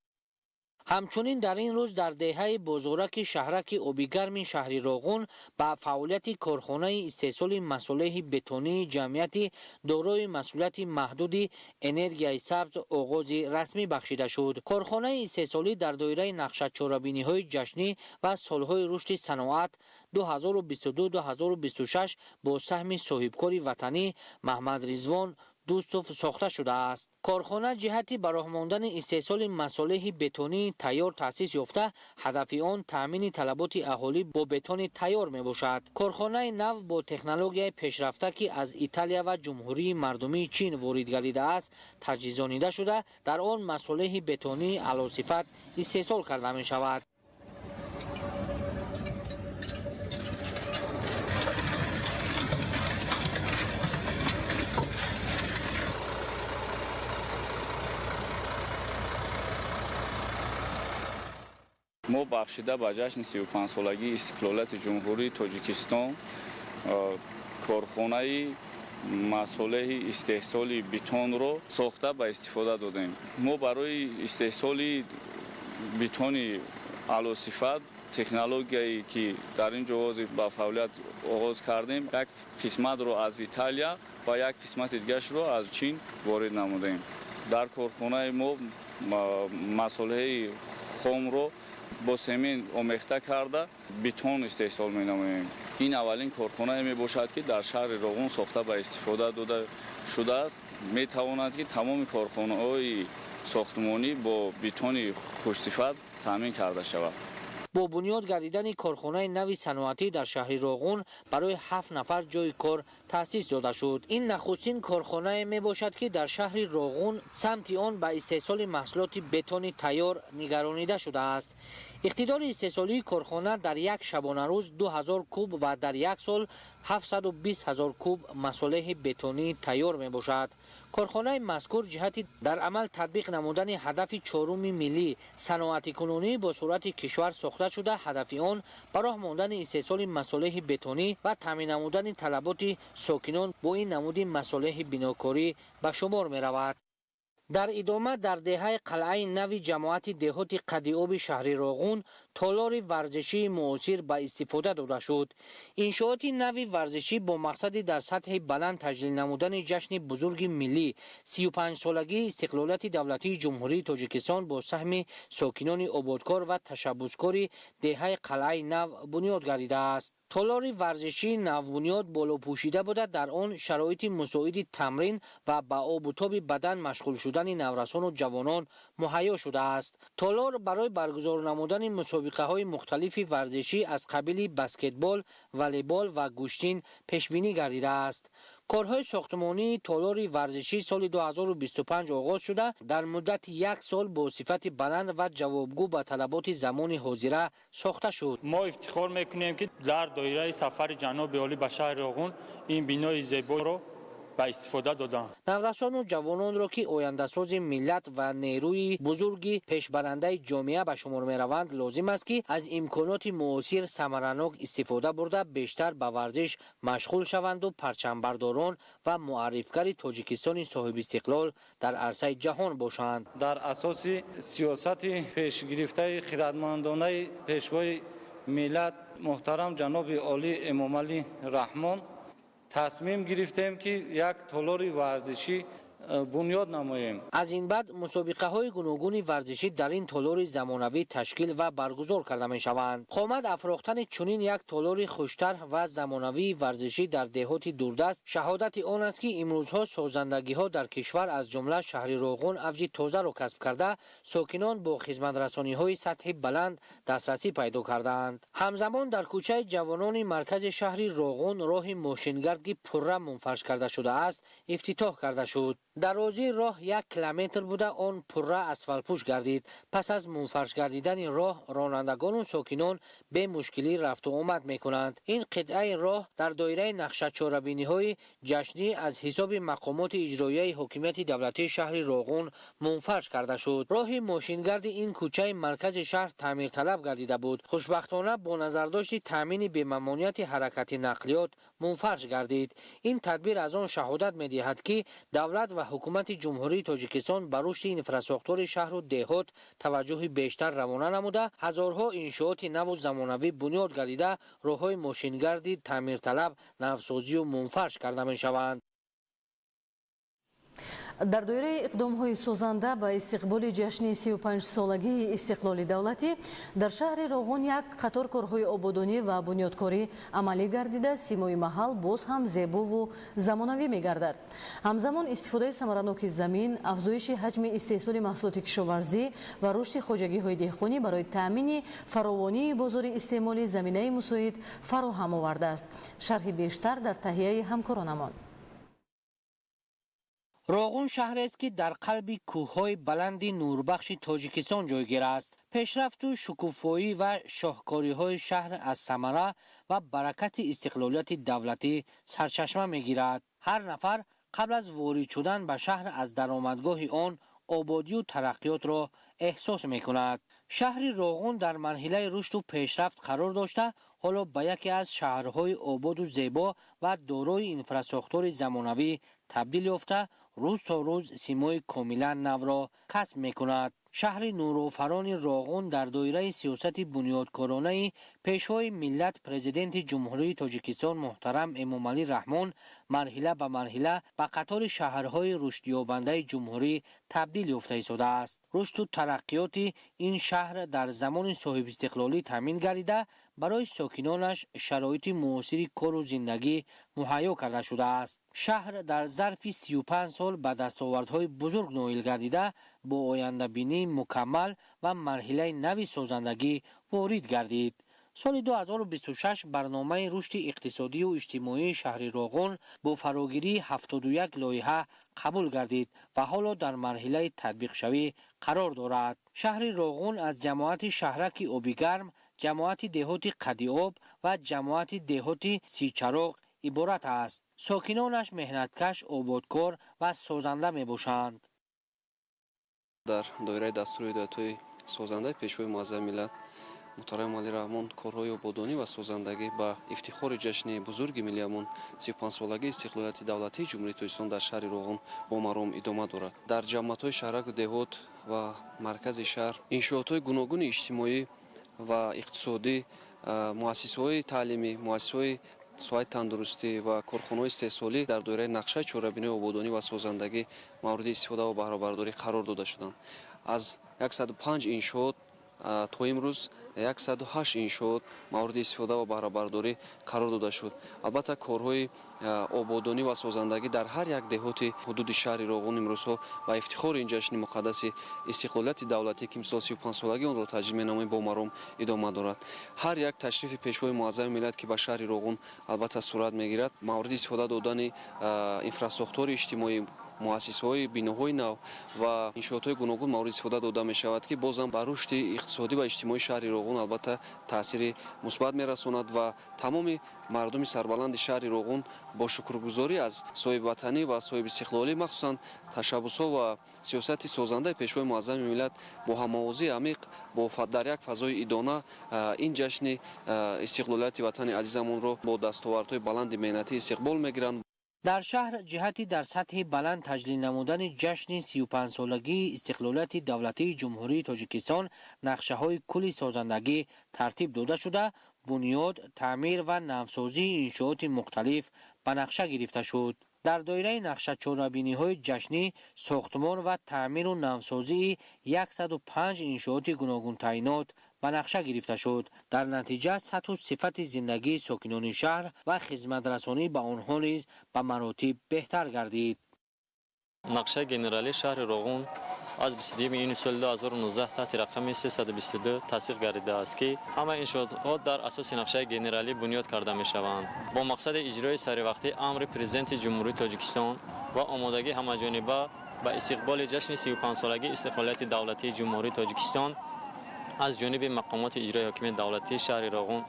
همچنین در این روز در دهه بازارک شهرک آبیگرم شهر روغون با فعالیت کارخانه استحصال مصالح بتونی جمعیت دارای مسئولیت محدود انرژی سبز آغاز رسمی بخشیده شد. کارخانه استحصالی در دایره نقشه چاره‌بینی‌های جشنی و سالهای رشد صنعت 2022-2026 با سهم صاحبکار وطنی محمد رضوان دوستوف ساخته شده است. کارخانه جهتی براه ماندن استحصال مصالح بتونی تیار تأسیس یافته، هدف آن تامین طلبات اهالی با بتون تیار می باشد. کارخانه نو با تکنولوژی پیشرفته که از ایتالیا و جمهوری مردمی چین وارد گردیده است تجهیزانیده شده، در آن مصالح بتونی اعلی صفت استحصال کرده می شود. ما بخشیده به جشن 35 سالگی استقلالیت جمهوری تاجیکستان کارخانه مصالح استحصال بتون را ساخته به استفاده دادیم. ما برای استحصال بتون اعلی صفت تکنولوژی که در این جواز با فعالیت آغاز کردیم، یک قسمت را از ایتالیا و یک قسمت دیگرش را از چین وارد نمودیم. در کارخانه ما مصالح خام را با سمنت آمیخته کرده بتون استحصال می‌نماییم. این اولین کارخانه می باشد که در شهر روغون ساخته به استفاده داده شده است. می تواند که تمام کارخانه‌های ساختمانی با بتون خوش صفت تامین کرده شود. با بنیاد گردیدن کارخانه نوی صنعتی در شهر روغون برای 7 نفر جای کار تأسیس داده شد. این نخستین کارخانه می باشد که در شهر روغون سمت آن به استحصال محصولات بتون تیار نگرانیده شده است. اقتدار استحصالی کارخانه در یک شبانه روز 2000 کوب و در یک سال 720,000 کوب مصالح بتونی تیار می باشد. کارخانه مذکور جهت در عمل تطبیق نمودن هدف چهارم ملی صنعت کنونی با صورت کشور ساخته شده. هدف آن به راه ماندن استحصال مصالح بتونی و تامین نمودن طلبات ساکنان با این نمود مصالح بناکاری به شمار می رود. در ادامه در دهه قلعه نوی جماعت دهات قدیاب شهر روغون تالار ورزشی معاصر به استفاده داده شد. انشاءات نوی ورزشی با مقصد در سطح بلند تجلیل نمودن جشن بزرگ ملی 35 سالگی استقلالیت دولتی جمهوری تاجیکستان با سهم ساکنان آبادکار و تشبثکار دهه قلعه نو بنیاد گردیده است. تالار ورزشی نو بنیاد بالا پوشیده بوده، در آن شرایط مساعد تمرین و به آب و تاب بدن مشغول شدن نورسان و جوانان مهیا شده است. تالار برای برگزار نمودن مسابقه های مختلف ورزشی از قبیل بسکتبال، والیبال و گوشتین پیش بینی گردیده است. کارهای ساختمانی تالار ورزشی سال 2025 آغاز شده، در مدت یک سال با صفت بلند و جوابگو به طلبات زمان حاضره ساخته شد. ما افتخار میکنیم که در دایره سفر جناب عالی به شهر روغون این بینای زیبا رو به استفاده دادن. نورسان و جوانان را که آینده ساز ملت و نیروی بزرگی پیشبرنده جامعه به شمار می روند لازم است که از امکانات معاصر ثمرناک استفاده برده بیشتر به ورزش مشغول شوند و پرچمبرداران و معرفگر تاجیکستان صاحب استقلال در عرصه جهان باشند. در اساس سیاست پیش گرفته خردمندانه پیشوای ملت محترم جناب عالی امام علی رحمان تصمیم گرفتیم که یک تالار ورزشی بنیاد نماییم. از این بعد مسابقه های گوناگون ورزشی در این تالار زمانوی تشکیل و برگزار کرده می شوند. خامد افراختن چنین یک تالار خوشتر و زمانوی ورزشی در دهات دوردست شهادت آن است که امروزها سازندگی ها در کشور از جمله شهر روغون اوج تازه را کسب کرده، ساکنان با خدمترسانی های سطح بلند دسترسی پیدا کردند. همزمان در کوچه جوانان مرکز شهر روغون راه ماشینگرد که پرره منفرش کرده شده است افتتاح کرده شد. درازی راه 1 کیلومتر بوده، آن پرره اسفالت پوش گردید. پس از منفرش گردیدن راه رانندگان و ساکنان به مشکلی رفت و آمد می کنند. این قطعه راه در دایره نقشه چهاربینی های جشنی از حساب مقامات اجرایی حکومت دولتی شهر روغون منفرش کرده شد. راه ماشینگرد این کوچه مرکز شهر تعمیر طلب گردیده بود. خوشبختانه با نظرداشت تامین بی‌ممانعیت حرکت نقلیات منفرش گردید. این تدبیر از آن شهادت می دهد که دولت و حکومت جمهوری تاجیکستان به رشد انفراستراکچور شهر و دهات توجه بیشتر روانه نموده، هزارها انشاءات نو و زمانوی بنیاد گردیده، راههای ماشینگردی تعمیر طلب نوسازی و منفرش کرده می شوند. در دایره اقدام‌های سازنده به استقبال جشن 35 سالگی استقلال دولتی در شهر روغون یک قطار کارهای آبادانی و بنیادکاری عملی گردیده، سیمای محل باز هم زیبا و زمانوی می‌گردد. همزمان استفاده ثمرناک زمین، افزایش حجم استحصال محصولات کشاورزی و رشد خواجگی‌های دهقانی برای تامین فراوانی بازار استعمال زمینه مساعد فراهم آورده است. شرح بیشتر در تهیه همکارانمان. روغون شهر است که در قلب کوههای بلند نوربخش تاجیکستان جایگیر است. پیشرفت و شکوفایی و شاهکاری‌های شهر از ثمره و برکت استقلالیت دولتی سرچشمه می‌گیرد. هر نفر قبل از وارد شدن به شهر از درآمدگاه آن آبادی و ترقیات را احساس می‌کند. شهر روغون در مرحله رشد و پیشرفت قرار داشته، حالا به یکی از شهرهای آباد و زیبا و دارای انفراستراکچور زمانوی تبدیل یافته، روز تا روز سیمای کاملا نو را کسب می‌کند. شهر نورآفران روغون در دایره سیاست بنیادکارانه پیشوای ملت پرزیدنت جمهوری تاجیکستان محترم امام علی رحمان مرحله به مرحله به قطار شهرهای رشد یابنده جمهوری تبدیل یافته ایستاده است. رشد و ترقیات این شهر در زمان صاحب استقلالی تامین گردیده، برای ساکنانش شرایط معاصر کار و زندگی مهیا کرده شده است. شهر در ظرف 35 سال به دستاوردهای بزرگ نائل گردیده، бо ояндабинии мукаммал ва марҳилаи нави созандагӣ ворид гардид. соли 2026 барномаи рушди иқтисодию иҷтимоии шаҳри Роғун бо фарогирии 71 лоиҳа қабул гардид ва ҳоло дар марҳилаи татбиқшавӣ қарор дорад. шаҳри Роғун аз ҷамоати шаҳраки Обигарм, ҷамоати деҳоти Қадиоб ва ҷамоати деҳоти Сичароғ иборат аст. сокинонаш меҳнаткаш, ободкор ва созанда мебошанд. дар доираи дастури ҳидоятҳои созандаи пешвои муаззами миллат муҳтарам Эмомалӣ Раҳмон корҳои ободонӣ ва созандагӣ ба ифтихори ҷашни бузурги миллиамон 35-солагии истиқлолияти давлатии ҷумҳурии Тоҷикистон дар шаҳри Роғун бо маром идома дорад. дар ҷамъиятҳои шаҳраку деҳот ва маркази шаҳр иншоотҳои гуногуни иҷтимоӣ ва иқтисодӣ, муассисаҳои таълимӣ, муассисаҳои соҳаи тандурустӣ ва корхонаҳои истеҳсолӣ дар доираи нақшаи чорабинои ободонӣ ва созандагӣ мавриди истифода ва баҳробардорӣ қарор дода шуданд. аз 105 иншоот то имрӯз 108 иншоот мавриди истифода ва баҳробардорӣ қарор дода шуд. албатта корҳои ободонӣ ва созандагӣ дар ҳар як деҳоти ҳудуди шаҳри Роғун имрӯзҳо ба ифтихори ин ҷашни муқаддаси истиқлолияти давлатӣ ки мисол 35-солагии онро таҷлил менамоем бо маром идома дорад. ҳар як ташрифи пешвои муаззами миллат ки ба шаҳри Роғун албатта сурат мегирад, мавриди истифода додани инфраструктураи иҷтимоӣ, муассисаҳои биноҳои нав ва иншоотҳои гуногун мавриди истифода дода мешавад ки бозам ба рушди иқтисодӣ ва иҷтимоии шаҳри Роғун албатта таъсири мусбат мерасонад ва тамоми мардуми сарбаланди шаҳри Роғун бо шукргузорӣ аз соҳибватанӣ ва соҳибистиқлолӣ махсусан ташаббусҳо ва сиёсати созандаи пешвои муаззами миллат бо ҳамовозии амиқ дар як фазои идона ин ҷашни истиқлолияти ватани азизамонро бо дастовардҳои баланди меҳнатӣ истиқбол мегиранд. дар шаҳр ҷиҳати дар сатҳи баланд таҷлил намудани ҷашни 35-солагии истиқлолияти давлатии ҷумҳурии Тоҷикистон нақшаҳои кулли созандагӣ тартиб дода шуда, бунёд, таъмир ва навсозии иншооти мухталиф ба нақша гирифта шуд. дар доираи нақшачорабиниҳои ҷашнӣ, сохтмон ва таъмиру навсозии 105 иншооти гуногунтаъинот ба нақша гирифта шуд. дар натиҷа сатҳу сифати зиндагии сокинони шаҳр ва хизматрасонӣ ба онҳо низ ба маротиб беҳтар гардид. нақшаи генералии шаҳри Роғун аз 22 июни соли 2019 таҳти рақами 322 тасдиқ гардидааст ки ҳама иншоотҳо дар асоси нақшаи генералӣ бунёд карда мешаванд. бо мақсади иҷрои саривақтӣ амри президенти ҷумҳурии Тоҷикистон ва омодагии ҳамаҷониба ба истиқболи ҷашни 35-солагии истиқлолияти давлатии ҷумҳурии Тоҷикистон аз ҷониби мақомоти иҷрои ҳокимияти давлатии шаҳри Роғун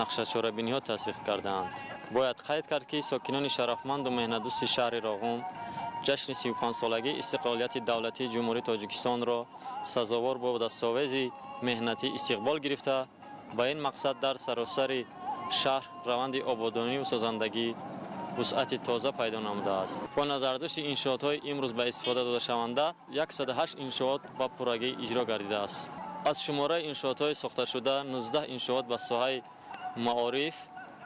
нақшачорабиниҳо тасдиқ кардаанд. бояд қайд кард ки сокинони шарафманду меҳнатдӯсти шаҳри Роғун ҷашни 35-солагии истиқлолияти давлатии ҷумҳурии Тоҷикистонро сазовор бо дастовези меҳнатӣ истиқбол гирифта, ба ин мақсад дар саросари шаҳр раванди ободониву созандагӣ вусъати тоза пайдо намудааст. бо назардошти иншоотҳои имрӯз ба истифода додашаванда 108 иншоот ба пуррагӣ иҷро гардидааст. аз шумораи иншоотҳои сохташуда 19 иншоот ба соҳаи маориф,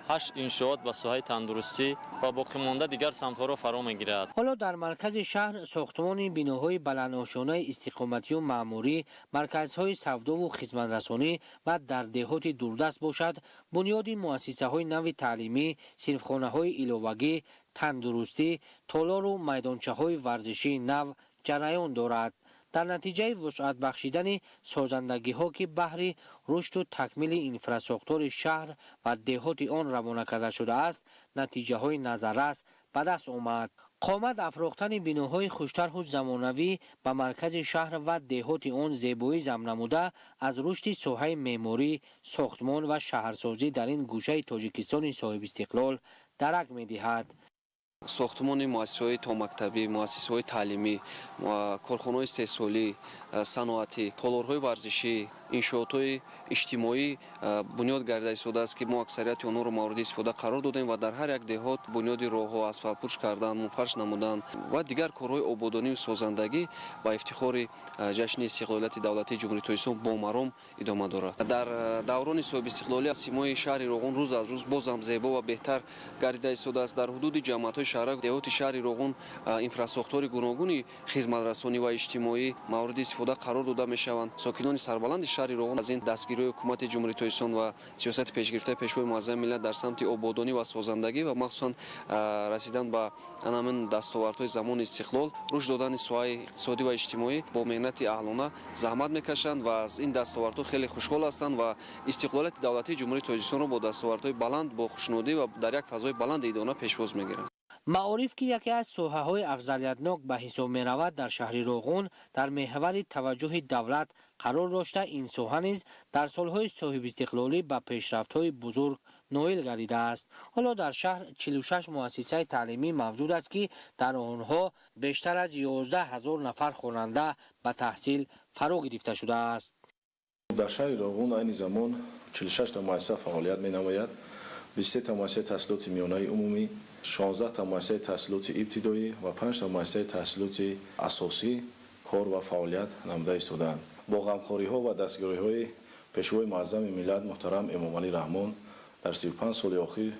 8 иншоот ба соҳаи тандурустӣ ва боқимонда дигар самтҳоро фаро мегирад. ҳоло дар маркази шаҳр сохтмони биноҳои баландошонаи истиқоматию маъмурӣ, марказҳои савдову хизматрасонӣ ва дар деҳоти дурдаст бошад, бунёди муассисаҳои нави таълимӣ, синфхонаҳои иловагӣ, тандурустӣ, толору майдончаҳои варзишии нав ҷараён дорад. дар натиҷаи вусъат бахшидани созандагиҳо ки баҳри рушду такмили инфраструктури шаҳр ва деҳоти он равона карда шудааст, натиҷаҳои назаррас ба даст омад. қомат афрохтани биноҳои хуштарҳу замонавӣ ба маркази шаҳр ва деҳоти он зебоӣ зам намуда, аз рушди соҳаи меъморӣ, сохтмон ва шаҳрсозӣ дар ин гӯшаи Тоҷикистони соҳибистиқлол дарак медиҳад. сохтмони муассисаҳои томактабӣ, муассисаҳои таълимӣ, корхонаҳои истеҳсолӣ, саноатӣ, толорҳои варзишӣ, иншоотҳои иҷтимоӣ бунёд гардида истодааст ки мо аксарияти онҳоро мавриди истифода қарор додем ва дар ҳар як деҳот бунёди роҳҳо, асфалтпӯш кардан, муфарш намудан ва дигар корҳои ободониву созандагӣ ба ифтихори ҷашни истиқлолияти давлатии ҷумҳурии Тоҷикистон бо маром идома дорад. дар даврони соҳибистиқлолӣ симои шаҳри Роғун рӯз аз рӯз бозам зебо ва беҳтар гардида истодааст. дар ҳудуди ҷамъиятҳои шаҳрак деҳоти шаҳри Роғун инфраструктураи гуногуни хизматрасонӣ ва иҷтимоӣ мавриди истифода қарор дода мешаванд. Сокинони сарбаланди шаҳри Роғун аз ин дастгириҳои ҳукумати Ҷумҳурии Тоҷикистон ва сиёсати пешгирифтаи пешвои муаззами миллат дар самти ободонӣ ва созандагӣ ва махсусан расидан ба анамин дастовардҳои замони истиқлол рушд додани соҳаи иқтисодӣ ва иҷтимоӣ бо меҳнати аҳлона заҳмат мекашанд ва аз ин дастовардҳо хеле хушҳол ҳастанд ва истиқлолияти давлатии Ҷумҳурии Тоҷикистонро бо дастовардҳои баланд бо хушнудӣ ва дар як фазои баланди идона пешвоз мегиранд. маориф ки яке аз соҳаҳои афзалиятнок ба ҳисоб меравад дар шаҳри Роғун дар меҳвари таваҷҷуҳи давлат қарор дошта, ин соҳа низ дар солҳои соҳибистиқлолӣ ба пешрафтҳои бузург ноил гардидааст. ҳоло дар шаҳр 46 муассисаи таълимӣ мавҷуд аст ки дар онҳо бештар аз 11 000 нафар хонанда ба таҳсил фаро гирифта шудааст. дар шаҳри Роғун айни замон 46 та муассиса фаъолият менамояд. 23 та муассисаи таҳсилоти миёнаи умумӣ, 16 та муассисаи таҳсилоти ибтидоӣ ва 5 та муассисаи таҳсилоти асосӣ кор ва фаъолият намуда истодаанд. бо ғамхориҳо ва дастгириҳои пешвои муаззами миллат муҳтарам Эмомалӣ Раҳмон дар 35 соли охир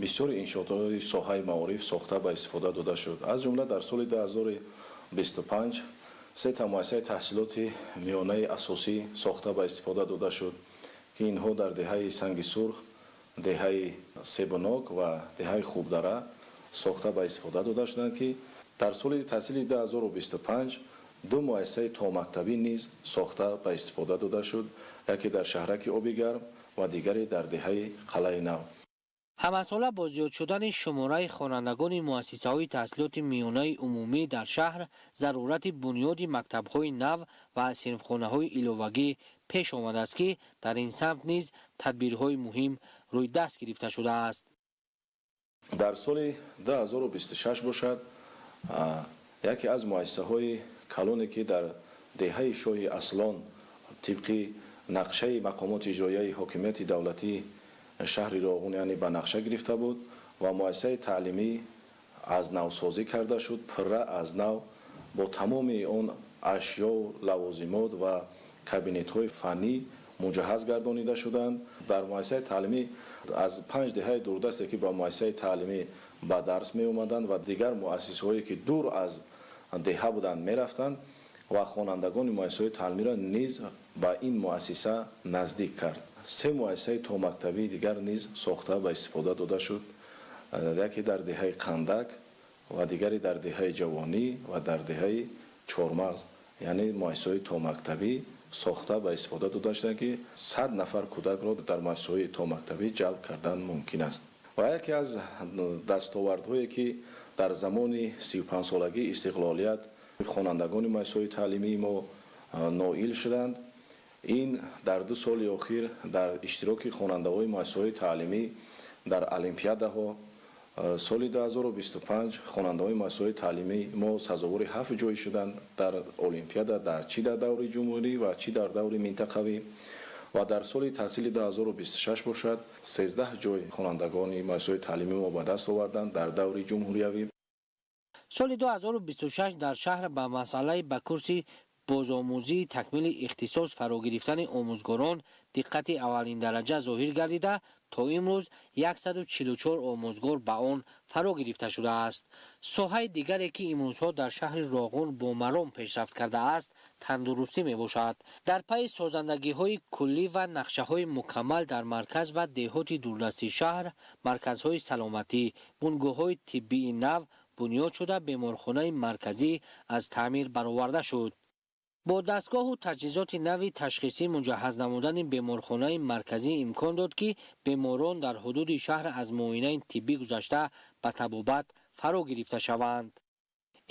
бисёри иншоотҳои соҳаи маориф сохта ба истифода дода шуд. аз ҷумла дар соли 2025 се та муассисаи таҳсилоти миёнаи асосӣ сохта ба истифода дода шуд ки инҳо дар деҳаи Санги Сурх, деҳаи Себунок ва деҳаи Хубдара сохта ба истифода дода шуданд ки дар соли таҳсили 2025 ду муассисаи томактабӣ низ сохта ба истифода дода шуд, яке дар шаҳраки Оби Гарм ва дигаре дар деҳаи Қалаи Нав. ҳамасола бо зиёд шудани шумораи хонандагони муассисаҳои таҳсилоти миёнаи умумӣ дар шаҳр зарурати бунёди мактабҳои нав ва синфхонаҳои иловагӣ пеш омадааст ки дар ин самт низ тадбирҳои муҳим рӯйдаст гирифта шудааст. дар соли 2026 бошад яке аз муассисаҳои калоне ки дар деҳаи шоҳи Аслон тибқи нақшаи мақомоти иҷроияи ҳокимияти давлатии шаҳри Роғун яъне ба нақша гирифта буд ва муассисаи таълимӣ аз навсозӣ карда шуд, пурра аз нав бо тамоми он ашё, лавозимот ва кабинетҳои фаннӣ муҷаҳҳаз гардонида шуданд. дар муассисаи таълимӣ аз 5 деҳаи дурдасте ки ба муассисаи таълимӣ ба дарс меомаданд ва дигар муассисаҳое ки дур аз деҳа буданд мерафтанд ва хонандагони муассисаҳои таълимиро низ ба ин муассиса наздик кард. се муассисаи томактабии дигар низ сохта ба истифода дода шуд, яке дар деҳаи Қандак ва дигаре дар деҳаи Ҷавонӣ ва дар деҳаи Чормағз, яъне муассисаҳои томактабӣ сохта ба истифода дода шуданд ки 100 нафар кӯдакро дар муассисаҳои томактабӣ ҷалб кардан мумкин аст. ва яке аз дастовардҳое ки дар замони 35-солагии истиқлолият хонандагони муассисаҳои таълимии мо ноил шуданд, ин дар 2 соли охир дар иштироки хонандаҳои муассисаҳои таълимӣ дар олимпиадаҳо соли 2025 хонандаҳои муассисаҳои таълимии мо сазовори 7 ҷой шуданд дар олимпиада, чи дар даври ҷумҳурӣ ва чи дар даври минтақавӣ. ва дар соли таҳсили 2026 бошад 13 ҷой хонандагони муассисаҳои таълимии мо ба даст оварданд дар даври ҷумҳуриявӣ. соли 2026 дар шаҳр ба масъалаи ба курси бозомӯзии такмили ихтисос фаро гирифтани омӯзгорон диққати аввалин дараҷа зоҳир гардида, то имрӯз 144 омӯзгор ба он фаро гирифта шудааст. соҳаи дигаре ки имрӯзҳо дар шаҳри Роғун бо маром пешрафт кардааст, тандурустӣ мебошад. дар пайи созандагиҳои куллӣ ва нақшаҳои мукаммал дар марказ ва деҳоти дурдасти шаҳр, марказҳои саломатӣ, бунгоҳҳои тиббии нав бунёд шуда, беморхонаи марказӣ аз таъмир бароварда шуд. бо дастгоҳу таҷҳизоти нави ташхисӣ муҷаҳҳаз намудани беморхонаи марказӣ имкон дод ки беморон дар ҳудуди шаҳр аз муоинаи тиббӣ гузашта ба табобат фаро гирифта шаванд.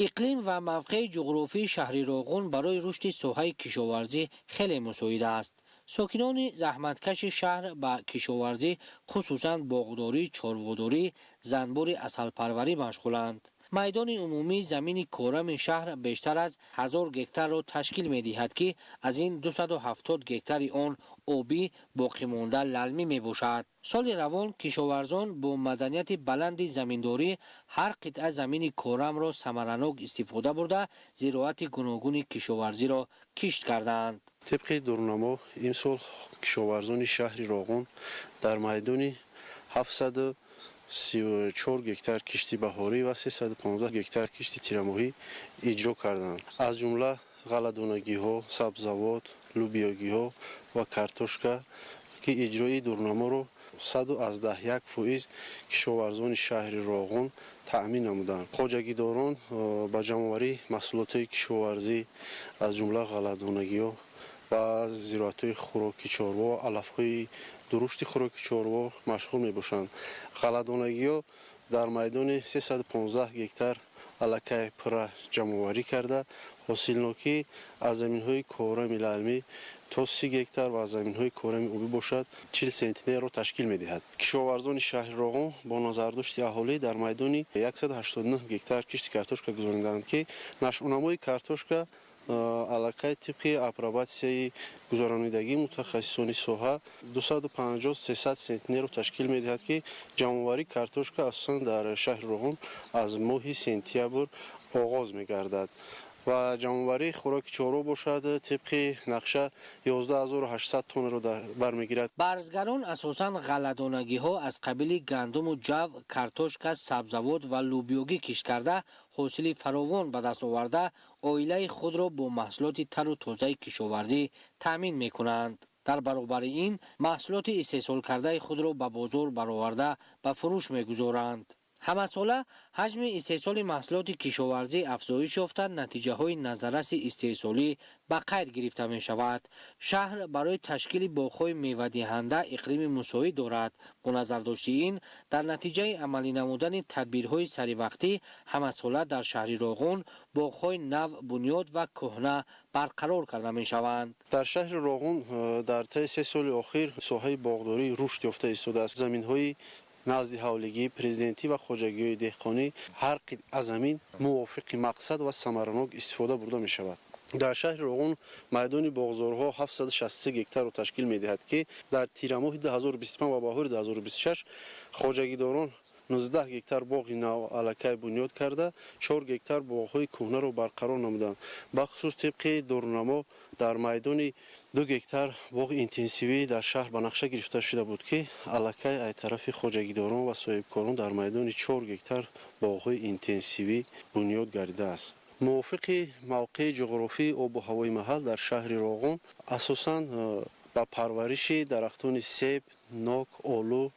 иқлим ва мавқеи ҷуғрофии шаҳри Роғун барои рушди соҳаи кишоварзӣ хеле мусоид аст. сокинони заҳматкаши шаҳр ба кишоварзӣ, хусусан боғдорӣ, чорводорӣ, занбори асалпарварӣ машғуланд. майдони умумии замини корами шаҳр бештар аз 1000 гектарро ташкил медиҳад ки аз ин 270 гектари он обӣ боқимонда лалмӣ мебошад. соли равон кишоварзон бо маданияти баланди заминдорӣ ҳар қитъа замини корамро самаранок истифода бурда, зироати гуногуни кишоварзиро кишт карданд. тибқи дурнамо имсол кишоварзони шаҳри Роғун дар майдони 700 34 گکتار کشتی بهاری و 315 گکتار کشتی تیرماهی اجرا کردند. از جمله غله‌دونگی‌ها، سبزیجات، لوبیاگی‌ها و کارتوشکا که اجرای دورنامه رو 111% کشاورزان شهر راغون تأمین نمودند. خواجگیداران با جمع‌آوری محصولات کشاورزی از جمله غله‌دونگی‌ها و زراعت‌های خوراکی چاروا، علف‌های درشت خوراکی چاروا مشغول می‌باشند. غله‌دونگی‌ها در میدان 315 گکتار علاقه پره جمع‌آوری کرده حاصلناکی از زمین‌های کارم علمی تا 30 گکتار و از زمین‌های کارم آبی باشد 40 سنتینر را تشکیل می‌دهد. کشاورزان شهر راغون با نظرداشت اهالی در میدان 189 گکتار کشت کارتوشکا گذراندند که نشونامای کارتوشکا علاقه طبق اپروباسیای گذرانیدگی متخصصان ساحه 250-300 سنتینر را تشکیل می‌دهد که جمع‌آوری کارتوشکا اصلا در شهر راغون از ماه سپتامبر آغاز می‌گردد و جمع‌آوری خوراک چارو باشد طبق نقشه 11800 تن را برمیگیرد. برزگران اساساً غله‌دونگی‌ها از قبیل گندم و جو، کارتوشکا، سبزیجات و لوبیاگی کشت کرده حاصل فراوان به دست آورده عائله خود را با محصولات تر و تازه کشاورزی تامین می‌کنند. در برابر این محصولات استحصال کرده خود را به بازار برآورده به فروش می‌گذارند. همه ساله حجم استحصال محصولات کشاورزی افزایش یافته، نتیجه های نظررس استحصالی به قید گرفته می شود. شهر برای تشکیل باغ‌های میوه دهنده اقلیم مساعد دارد. با نظر داشت این در نتیجه عملی نمودن تدبیرهای سریوقتی همه ساله در شهر راغون باغ‌های نو بنیاد و کهنه برقرار کرده می شوند. در شهر راغون در طی 3 سال اخیر ساحه باغداری رشد یافته ایستاده است. زمین‌های نزد حولگی پرزیدنتی و خواجگی دهقانی هر قطعه زمین موافق مقصد و ثمرناک استفاده برده می شود. در شهر راغون میدان باغزارها 763 گکتار را تشکیل می دهد که در تیر ماه 2025 و بهار 2026 خواجگیداران 19 گکتار باغ نو علاقه بنیاد کرده 4 گکتار باغ‌های کهنه را برقرار نمودند. به خصوص طبق دورنامه در میدان 2 گکتار باغ اینتنسیوی در شهر به نقشه گرفته شده بود که علاقه از طرف خواجگیداران و صاحبکاران در میدان 4 گکتار باغ‌های اینتنسیوی بنیاد گردیده است. موافق موقع جغرافی آب و هوای محل در شهر راغون اساساً با پرورش درختان سیب، ناک، آلو،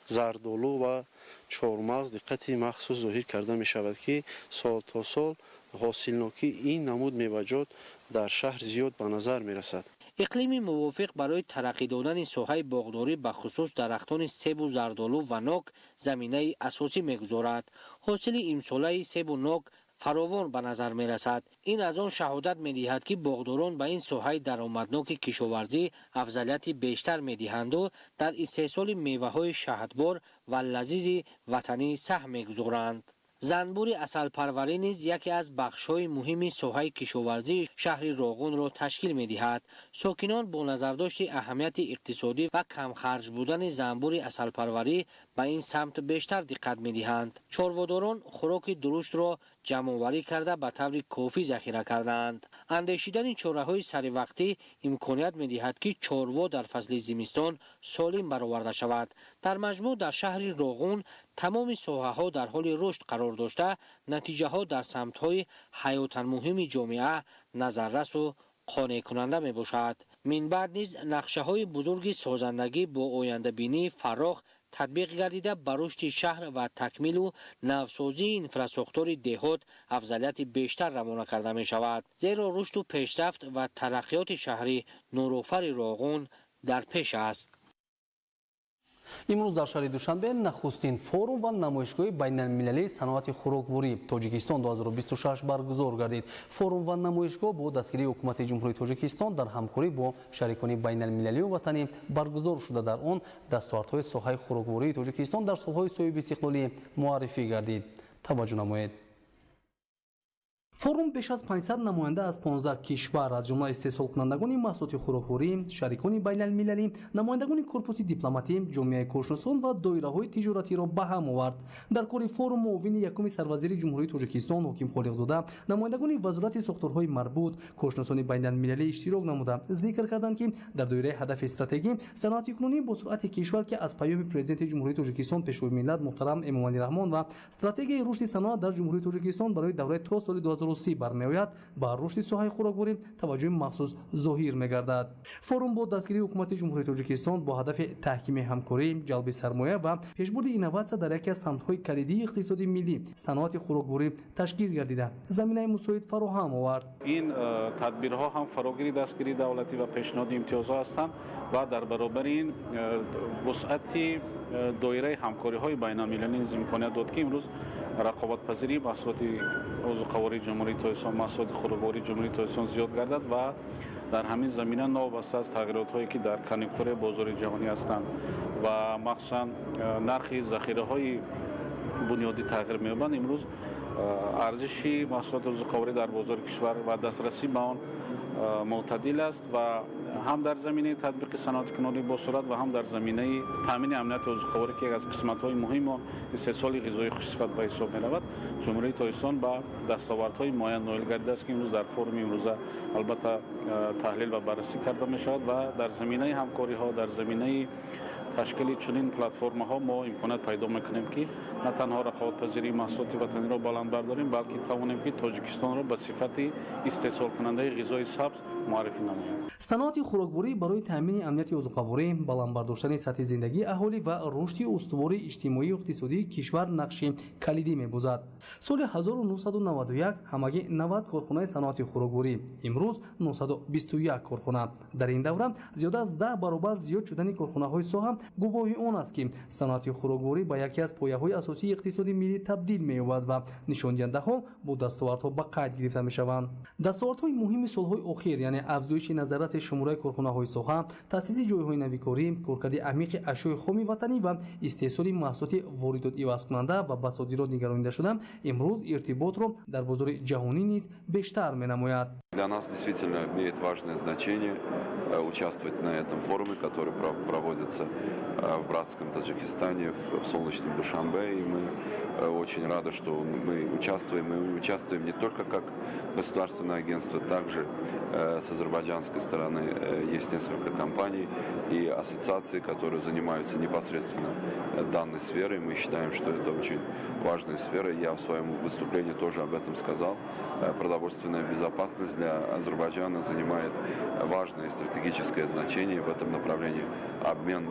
زردآلو و چهارمغز دقت مخصوص ظاهر کرده می شود که سال تا سال حاصلناکی این نمود میوه‌جات در شهر زیاد به نظر می رسد. اقلیم موافق برای ترقی دادن ساحه باغداری به خصوص درختان سیب و زردآلو و ناک زمینه اساسی می‌گذارد. حاصل امساله سیب و ناک فراوان به نظر می رسد. این از آن شهادت می دهد که باغداران به این ساحه درآمدناک کشاورزی افضلیت بیشتر می دهند و در استحصال میوه های شهدبار و لذیذ وطنی سهم می گذارند. زنبور عسل پروری نیز یکی از بخش‌های مهم ساحه کشاورزی شهر راغون را تشکیل می‌دهد. ساکنان با نظرداشت اهمیت اقتصادی و کم خرج بودن زنبور عسل پروری به این سمت بیشتر دقت می‌دهند. چارواداران خوراک درشت را جمع‌آوری کرده به طور کافی ذخیره کردند. اندیشیدن چاره‌های سریوقتی امکانیت می‌دهد که چاروا در فصل زمستان سالم برآورده شود. در مجموع در شهر راغون تمام ساحه‌ها در حال رشد قرار داشته، نتیجه‌ها در سمت‌های حیاتاً مهم جامعه نظررس و قانع کننده می‌باشد. من بعد نیز نقشه‌های بزرگ سازندگی با آینده بینی فراخ تطبیق گردیده به رشد شهر و تکمیل و نوسازی اینفراستراکتور دهات افضلیت بیشتر روانه کرده می شود. زیرا رشد و پیشرفت و ترقیات شهری نورآفر راغون در پیش است. امروز در شهر دوشنبه نخستین فورум و نمایشگاه بین‌المللی صنعت خوراکواری تاجیکستان 2026 برگزار گردید. فورум و نمایشگاه با دستگیری حکومت جمهوری تاجیکستان در همکاری با شریکان بین‌المللی و وطنی برگزار شده. در آن دستاوردهای ساحه خوراکواری تاجیکستان در سالهای صاحب استقلالی معرفی گردید. توجه نمایید. форум беш аз 500 намоянда аз 15 кишвар аз ҷумла истеҳсолкунандагони маҳсулоти хӯрокворӣ, шарикони байналмилалӣ, намояндагони корпуси дипломатӣ, ҷомеаи коршиносон ва доираҳои тиҷоратиро ба ҳам овард. дар кори форум муовини якуми сарвазири ҷумҳурии Тоҷикистон Ҳоким Холиқзода, намояндагони вазорати сохторҳои марбут, коршиносони байналмилалӣ иштирок намуда зикр карданд ки дар доираи ҳадафи стратегӣ саноати кунунӣ бо суръати кишвар ки аз паёми президенти ҷумҳурии Тоҷикистон пешвои миллат муҳтарам Эмомалӣ Раҳмон ва стратегияи рушди саноат дар ҷумҳурии Тоҷикистон барои давраи то соли 2030 бармеояд ба рушди соҳаи хӯрокворӣ таваҷҷӯҳи махсус зоҳир мегардад. форум бо дастгирии ҳукумати ҷумҳурии Тоҷикистон бо ҳадафи таҳкими ҳамкорӣ, ҷалби сармоя ва пешбурди инноватсия дар яке аз самтҳои калидии иқтисоди миллӣ саноати хӯрокворӣ ташкил гардида заминаи мусоид фароҳам овард. ин тадбирҳо ҳам фарогири дастгирии давлатӣ ва пешниҳоди имтиёзҳо ҳастанд ва дар баробари ин вусъати доираи ҳамкориҳои байналмилалӣ низ имконият дод ки имрӯз рақобатпазирии маҳсулоти ӯзуқавории ҷумҳурии Тоҷикистон, маҳсулоти хӯроквории ҷумҳурии Тоҷикистон зиёд гардад ва дар ҳамин замина новобаста аз тағйиротҳое ки дар конъюнктураи бозори ҷаҳонӣ ҳастанд ва махсусан нархи захираҳои бунёдӣ тағйир меёбанд, имрӯз арзиши маҳсулоти ӯзуқаворӣ дар бозори кишвар ва дастрасӣ ба он мӯътадил аст ва ҳам дар заминаи татбиқи саноати кунунӣ босурат ва ҳам дар заминаи таъмини амнияти ӯзуқаворӣ ки як аз қисматҳои муҳиму истеҳсоли ғизоии хушсифат ба ҳисоб меравад, ҷумҳурии Тоҷикистон ба дастовардҳои муайян ноил гардидааст ки имрӯз дар форуми имрӯза албатта таҳлил ва баррасӣ карда мешавад ва дар заминаи ҳамкориҳо, дар заминаи ташкили чунин платформаҳо мо имконият пайдо мекунем ки на танҳо рақобатпазирии маҳсулоти ватаниро баланд бардорем, балки тавонем ки Тоҷикистонро ба сифати истеҳсолкунандаи ғизои сабз муаррифӣ намоем. саноати хӯрокворӣ барои таъмини амнияти ӯзуқаворӣ, баландбардоштани сатҳи зиндагии аҳолӣ ва рушди устувории иҷтимоии иқтисодии кишвар нақши калидӣ мебозад. соли 1991 ҳамагӣ 90 корхонаи саноати хӯрокворӣ, имрӯз 921 корхона. дар ин давра зиёда аз 10 баробар зиёд шудани корхонаҳои соҳа гувоҳи он аст ки саноати хӯрокворӣ ба яке аз пояҳои асосии иқтисоди миллӣ табдил меёбад ва нишондиҳандаҳо бо дастовардҳо ба қайд гирифта мешаванд. дастовардҳои муҳими солҳои охир, яъне афзоиши назарраси шумораи корхонаҳои соҳа, таъсиси ҷойҳои навикорӣ, коркарди амиқи ашёи хоми ватанӣ ва истеҳсоли маҳсулоти воридотивазкунанда ва ба содирот нигаронидашуда имрӯз иртиботро дар бозори ҷаҳонӣ низ бештар менамояд. Для нас действительно имеет важное значение участвовать на этом форуме, который проводится в братском Таджикистане, в солнечном Душанбе. И мы очень рады, что мы участвуем. Мы участвуем не только как государственное агентство, также с азербайджанской стороны есть несколько компаний и ассоциаций, которые занимаются непосредственно данной сферой. Мы считаем, что это очень важная сфера. Я в своем выступлении тоже об этом сказал. Продовольственная безопасность для Азербайджана занимает важное стратегическое значение в этом направлении. Обмен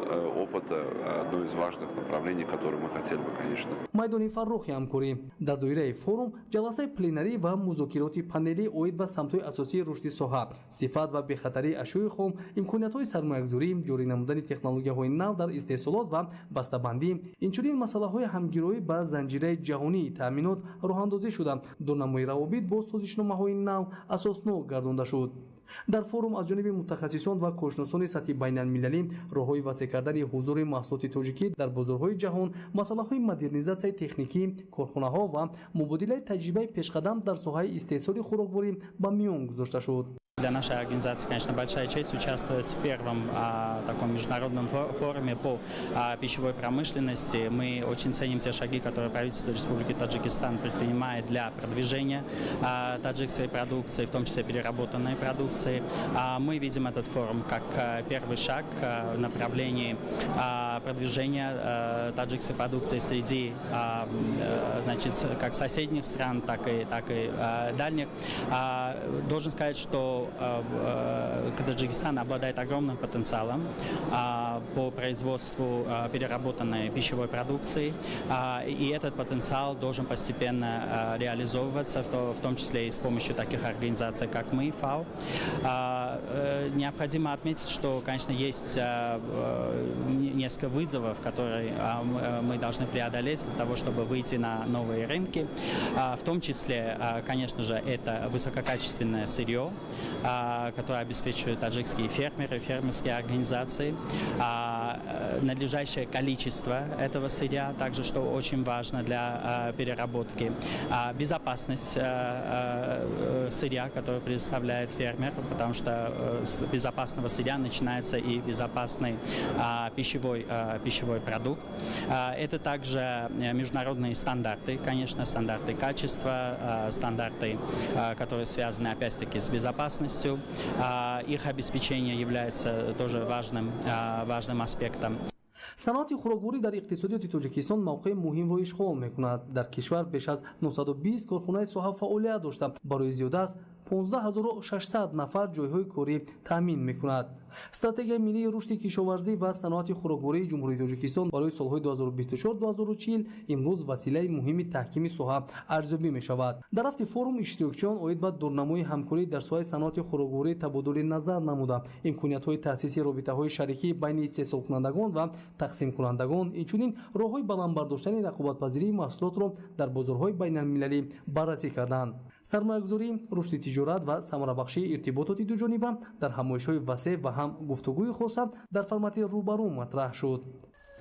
опыта – одно из важных направлений, которые мы хотели бы, конечно. майдони фаррухи ҳамкорӣ дар доираи форум ҷаласаи пленарӣ ва музокироти панелӣ оид ба самтҳои асосии рушди соҳа, сифат ва бехатарии ашёи хом, имкониятҳои сармоягузорӣ, ҷорӣ намудани технологияҳои нав дар истеҳсолот ва бастабандӣ, инчунин масъалаҳои ҳамгироӣ ба занҷираи ҷаҳонии таъминот роҳандозӣ шуда дурнамои равобит бо созишномаҳои нав асоснок гардонда шуд. дар форум аз ҷониби мутахассисон ва коршиносони сатҳи байналмилалӣ роҳҳои васеъ кардани ҳузури маҳсулоти тоҷикӣ дар бозорҳои ҷаҳон, масъалаҳои модернизатсияи техникӣ, корхонаҳо ва мубодилаи таҷрибаи пешқадам дар соҳаи истеҳсоли хӯрокворӣ ба миён гузошта шуд. Для нашей организации, конечно, большая честь участвовать в первом таком международном форуме по пищевой промышленности. Мы очень ценим те шаги, которые правительство Республики Таджикистан предпринимает для продвижения таджикской продукции, в том числе переработанной продукции. Мы видим этот форум как первый шаг в направлении продвижения таджикской продукции среди, значит, как соседних стран, так и дальних. Должен сказать, что Таджикистан обладает огромным потенциалом по производству переработанной пищевой продукции, и этот потенциал должен постепенно реализовываться, в том числе и с помощью таких организаций, как мы, ФАО. Необходимо отметить, что, конечно, есть несколько вызовов, которые мы должны преодолеть для того, чтобы выйти на новые рынки. В том числе, конечно же, это высококачественное сырье, которое обеспечивают таджикские фермеры, фермерские организации. надлежащее количество этого сырья, также что очень важно для переработки, безопасность сырья, который предоставляет фермер, потому что с безопасного сырья начинается и безопасный пищевой продукт. Это также международные стандарты, конечно, стандарты качества, стандарты, которые связаны опять-таки с безопасностью. Их обеспечение является тоже важным аспектом. صنعت خوراکوری در اقتصادیات تاجیکستان موقع مهم را اشغال می‌کند. در کشور بیش از 920 کارخانه صاحب فعالیت داشته. برای زیاده از 15600 نفر جایهای کاری تامین می‌کند. استراتژی ملی رشد کشاورزی و صنعت خوراکوری جمهوری تاجیکستان برای سال‌های 2024-2040 امروز وسیله مهم تحکیم ساحه ارزیابی می‌شود. در هفته فروم اشتراکچیان اوید به دورنمای همکاری در ساحه صنعت خوراکوری تبادل نظر نموده. امکانیت‌های تأسیس رابطه‌های شریکی بین استحصال کنندگان و تقسیم کنندگان، اینچنین راه‌های بلند برداشتن رقابت‌پذیری محصولات را در بازارهای بین‌المللی بررسی کردند. سرمایه‌گذاری، رشد تجارت و ثمره‌بخشی ارتباطات دوجانبه در همایش‌های وسیع و هم گفتگوی خاصه در فرمت روبرو مطرح شد.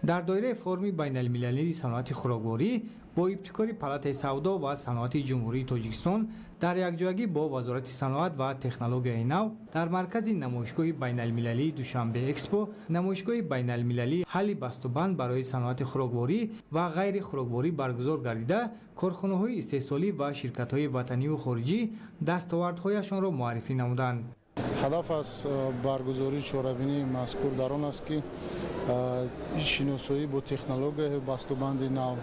در دایره فرمی بین المللی صنعت خوراکوری با ابتکار پالات سودا و صنعت جمهوری تاجیکستان در یکجایی با وزارت صنعت و تکنولوژی نو در مرکز نمایشگاه بین المللی دوشنبه اکسپو نمایشگاه بین المللی حل بسته‌بند برای صنعت خوراکوری و غیر خوراکوری برگزار گردیده کارخانه‌های استحصالی و شرکت‌های وطنی و خارجی دستاوردهایشان را معرفی نمودند. هدف از برگزاری چهاربینی مذکور در آن است که شناسایی با تکنولوژی بسته‌بند نو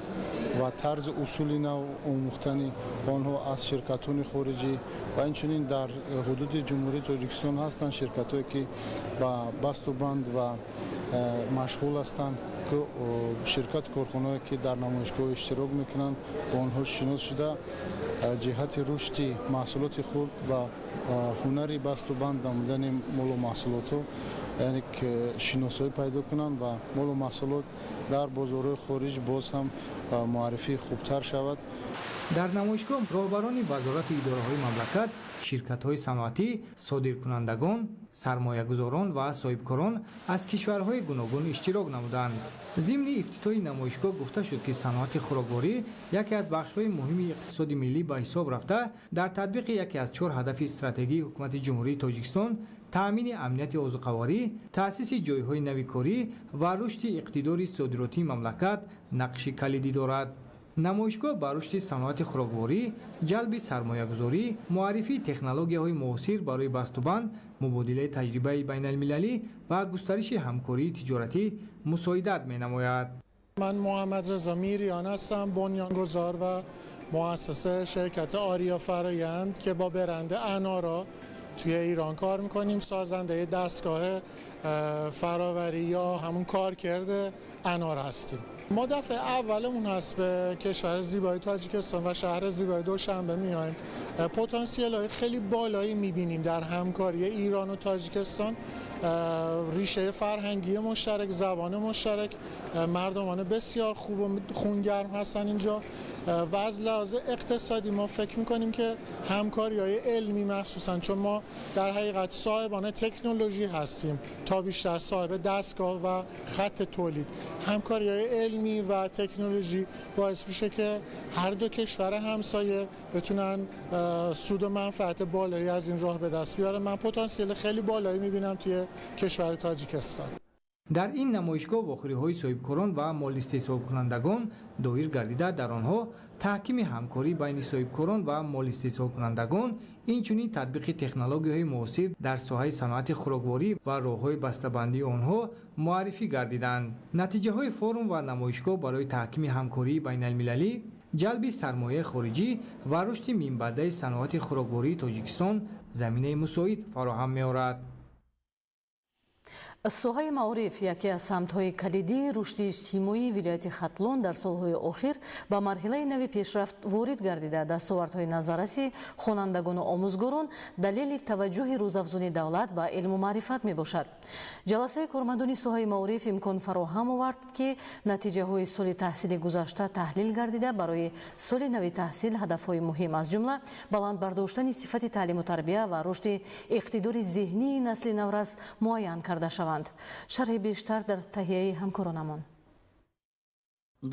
و طرز اصول نو آموختن آنها از شرکت‌های خارجی و اینچنین در حدود جمهوری تاجیکستان هستند شرکت‌هایی که با بسته‌بند و مشغول هستند که شرکت کارخانه‌ای که در نمایشگاه اشتراک می‌کنند با آنها شناس شده جهت رشد محصولات خود و هنری بسته‌بند نمودن مال و محصولات یعنی که شناسایی پیدا کنند و مال و محصولات در بازارهای خارج باز هم معرفی خوبتر شود. در نمایشگاه راهبران وزارت اداره‌های مملکت، شرکت‌های صنعتی، صادرکنندگان، سرمایه‌گذاران و صاحبکاران از کشورهای گوناگون اشتراک نمودند. ضمن افتتاح نمایشگاه گفته شد که صنعت خوراکوری یکی از بخش‌های مهم اقتصاد ملی به حساب رفته در تطبیق یکی از 4 هدف استراتژی حکومت جمهوری تاجیکستان تأمین امنیت عضوقواری، تأسیس جایهای نوی کاری و رشد اقتدار صادراتی مملکت نقش کلیدی دارد. نمایشگاه بر رشد صنعت خوراکوری، جلب سرمایه‌گذاری، معرفی تکنولوژی‌های معاصر برای بسته‌بند، مبادله تجربه بین المللی و گسترش همکاری تجارتی مساعدت می‌نماید. من محمد رضا میریان هستم، بنیانگذار و مؤسس شرکت آریا فرایند که با برند انارا توی ایران کار میکنیم. سازنده دستگاه فراوری یا همون کارکرد انار هستیم. ما دفعه اولمون هست به کشور زیبای تاجیکستان و شهر زیبای دوشنبه میایم. پتانسیل های خیلی بالایی میبینیم در همکاری ایران و تاجیکستان. ریشه فرهنگی مشترک، زبان مشترک، مردمان بسیار خوب و خونگرم هستن اینجا و از لحاظ اقتصادی ما فکر میکنیم که همکاری های علمی مخصوصا چون ما در حقیقت صاحبان تکنولوژی هستیم تا بیشتر صاحب دستگاه و خط تولید، همکاری های علمی و تکنولوژی باعث میشه که هر دو کشور همسایه بتونن سود و منفعت بالایی از این راه به دست بیارن. من پتانسیل خیلی بالایی میبینم توی کشور تاجیکستان. در این نمایشگاه واخوری‌های صاحبکاران و مال استحصال کنندگان دایر گردیده در آنها تحکیم همکاری بین صاحبکاران و مال استحصال کنندگان، اینچنین تطبیق تکنولوژی‌های معاصر در ساحه صنعت خوراکواری و راه‌های بسته‌بندی آنها معرفی گردیدند. نتیجه‌های فروم و نمایشگاه برای تحکیم همکاری بین المللی، جلب سرمایه خارجی و رشد منبع صنعت خوراکواری تاجیکستان زمینه مساعد فراهم می‌آورد. ساحه معارف یکی از سمت‌های کلیدی رشد اجتماعی ولایت ختلون در سال‌های اخیر به مرحله نوی پیشرفت وارد گردیده. دستاوردهای نظررسی خوانندگان و آموزگاران دلیل توجه روزافزون دولت به علم و معرفت میباشد. جلسه کارمندان ساحه معارف امکان فراهم آورد که نتیجه‌های سال تحصیل گذشته تحلیل گردیده برای سال نوی تحصیل هدف‌های مهم از جمله بلند برداشتن صفت تعلیم و تربیت و رشد اقتدار ذهنی نسل نو را معین کرده شود. мешаванд. шарҳи бештар дар таҳияи ҳамкоронамон.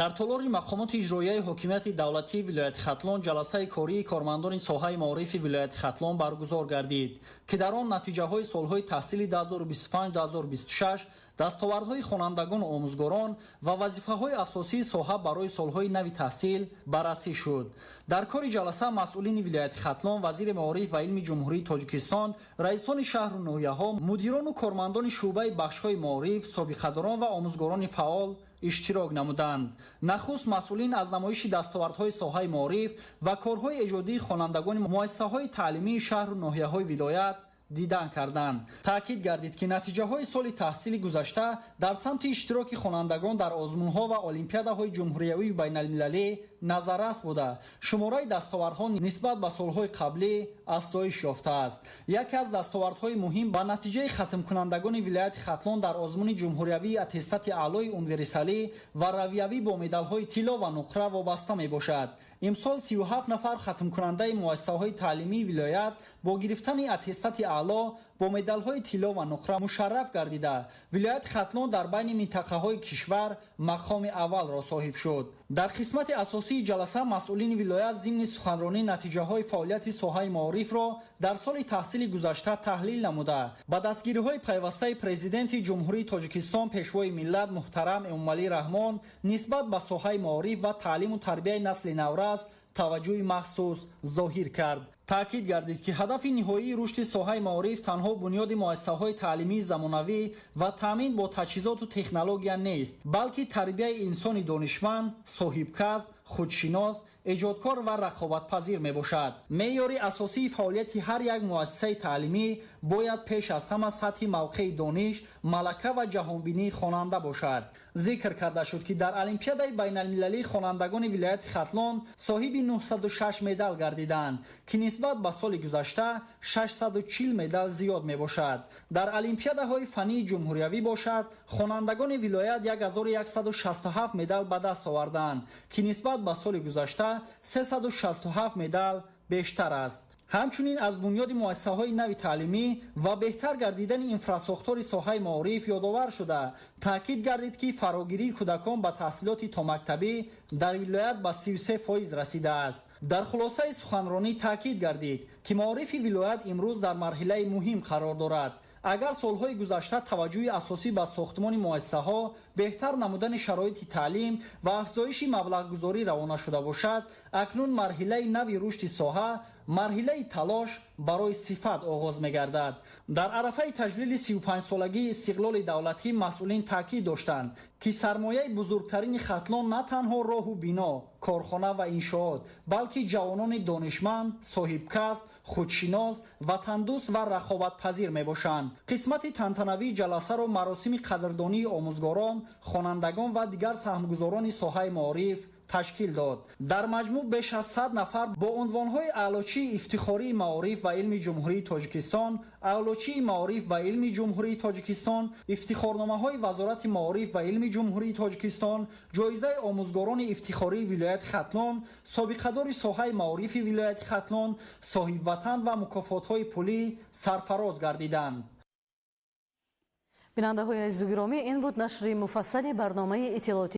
дар толори мақомоти иҷроияи ҳокимияти давлатии вилояти хатлон ҷаласаи кории кормандони соҳаи маорифи вилояти хатлон баргузор гардид, ки дар он натиҷаҳои солҳои таҳсили 2025-2026, дастовардҳои хонандагону омӯзгорон ва вазифаҳои асосии соҳа барои солҳои нави таҳсил баррасӣ шуд. дар кори ҷаласа масъулини вилояти хатлон, вазири маориф ва илми ҷумҳурии Тоҷикистон, раисони шаҳру ноҳияҳо, мудирону кормандони шуъбаи бахшҳои маориф, собиқадорон ва омӯзгорони фаъол иштирок намуданд. нахуст масъулин аз намоиши дастовардҳои соҳаи маориф ва корҳои эҷодии хонандагони муассисаҳои таълимии шаҳру ноҳияҳои вилоят дидан карданд. таъкид гардид, ки натиҷаҳои соли таҳсили гузашта дар самти иштироки хонандагон дар озмунҳо ва олимпиадаҳои ҷумҳуриявию байналмилалӣ назаррас буда, шумораи дастовардҳо нисбат ба солҳои қаблӣ афзоиш ёфтааст. яке аз дастовардҳои муҳим ба натиҷаи хатмкунандагони вилояти хатлон дар озмуни ҷумҳуриявии аттестати аълои универсалӣ ва равиявӣ бо медалҳои тилло ва нуқра вобаста мебошад. имсол 37 нафар хатмкунандаи муассисаҳои таълимии вилоят бо гирифтани аттестати аъло бо медалҳои тилло ва нуқра мушарраф гардида, вилояти хатлон дар байни минтақаҳои кишвар мақоми аввалро соҳиб шуд. дар қисмати асосии ҷаласа масъулини вилоят зимни суханронӣ натиҷаҳои фаъолияти соҳаи маорифро дар соли таҳсили гузашта таҳлил намуда, ба дастгириҳои пайвастаи президенти ҷумҳурии Тоҷикистон пешвои миллат муҳтарам Эмомалӣ Раҳмон нисбат ба соҳаи маориф ва таълиму тарбияи насли наврас таваҷҷӯҳи махсус зоҳир кард. таъкид гардид, ки ҳадафи ниҳоии рушди соҳаи маориф танҳо бунёди муассисаҳои таълимии замонавӣ ва таъмин бо таҷҳизоту технология нест, балки тарбияи инсони донишманд, соҳибкасб, худшинос, эҷодкор ва рақобатпазир мебошад. меъёри асосии фаъолияти ҳар як муассисаи таълимӣ бояд пеш аз ҳама сатҳи мавқеи дониш, малака ва ҷаҳонбинии хонанда бошад. зикр карда шуд, ки дар олимпиадаи байналмилалии хонандагони вилояти хатлон соҳиби 906 медал гардиданд, ки нисбат ба соли гузашта 640 медал зиёд мебошад. дар олимпиадаҳои фании ҷумҳуриявӣ бошад, хонандагони вилоят 1167 медал ба даст оварданд, ки нисбат ба соли гузашта 367 медал бештар аст. ҳамчунин аз бунёди муассисаҳои нави таълимӣ ва беҳтар гардидани инфраструктураи соҳаи маориф ёдовар шуда, таъкид гардид, ки фарогирии кӯдакон ба таҳсилоти томактабӣ дар вилоят ба 33% расидааст. дар хулосаи суханронӣ таъкид гардид, ки маорифи вилоят имрӯз дар марҳилаи муҳим қарор дорад. агар солҳои гузашта таваҷҷӯҳи асосӣ ба сохтмони муассисаҳо, беҳтар намудани шароити таълим ва афзоиши маблағгузорӣ равона шуда бошад, акнун марҳилаи нави рушди соҳа, марҳилаи талош барои сифат оғоз мегардад. дар арафаи таҷлили 35-солагии истиқлоли давлатӣ масъулин таъкид доштанд, ки сармояи бузургтарини хатлон на танҳо роҳу бино, корхона ва иншоот, балки ҷавонони донишманд, соҳибкасб, худшинос, ватандӯст ва рақобатпазир мебошанд. қисмати тантанавии ҷаласаро маросими қадрдонии омӯзгорон, хонандагон ва дигар саҳмгузорони соҳаи маориф ташкил дод. дар маҷмӯъ беш аз 100 нафар бо унвонҳои аълочии ифтихории маориф ва илми ҷумҳурии Тоҷикистон, аълочии маориф ва илми ҷумҳурии Тоҷикистон, ифтихорномаҳои вазорати маориф ва илми ҷумҳурии Тоҷикистон, ҷоизаи омӯзгорони ифтихории вилояти хатлон, собиқадори соҳаи маорифи вилояти хатлон, соҳибватан ва мукофотҳои пулӣ сарфароз гардиданд. бинандаҳои азизу гиромӣ, ин буд нашри муфассали барномаи иттилоотӣ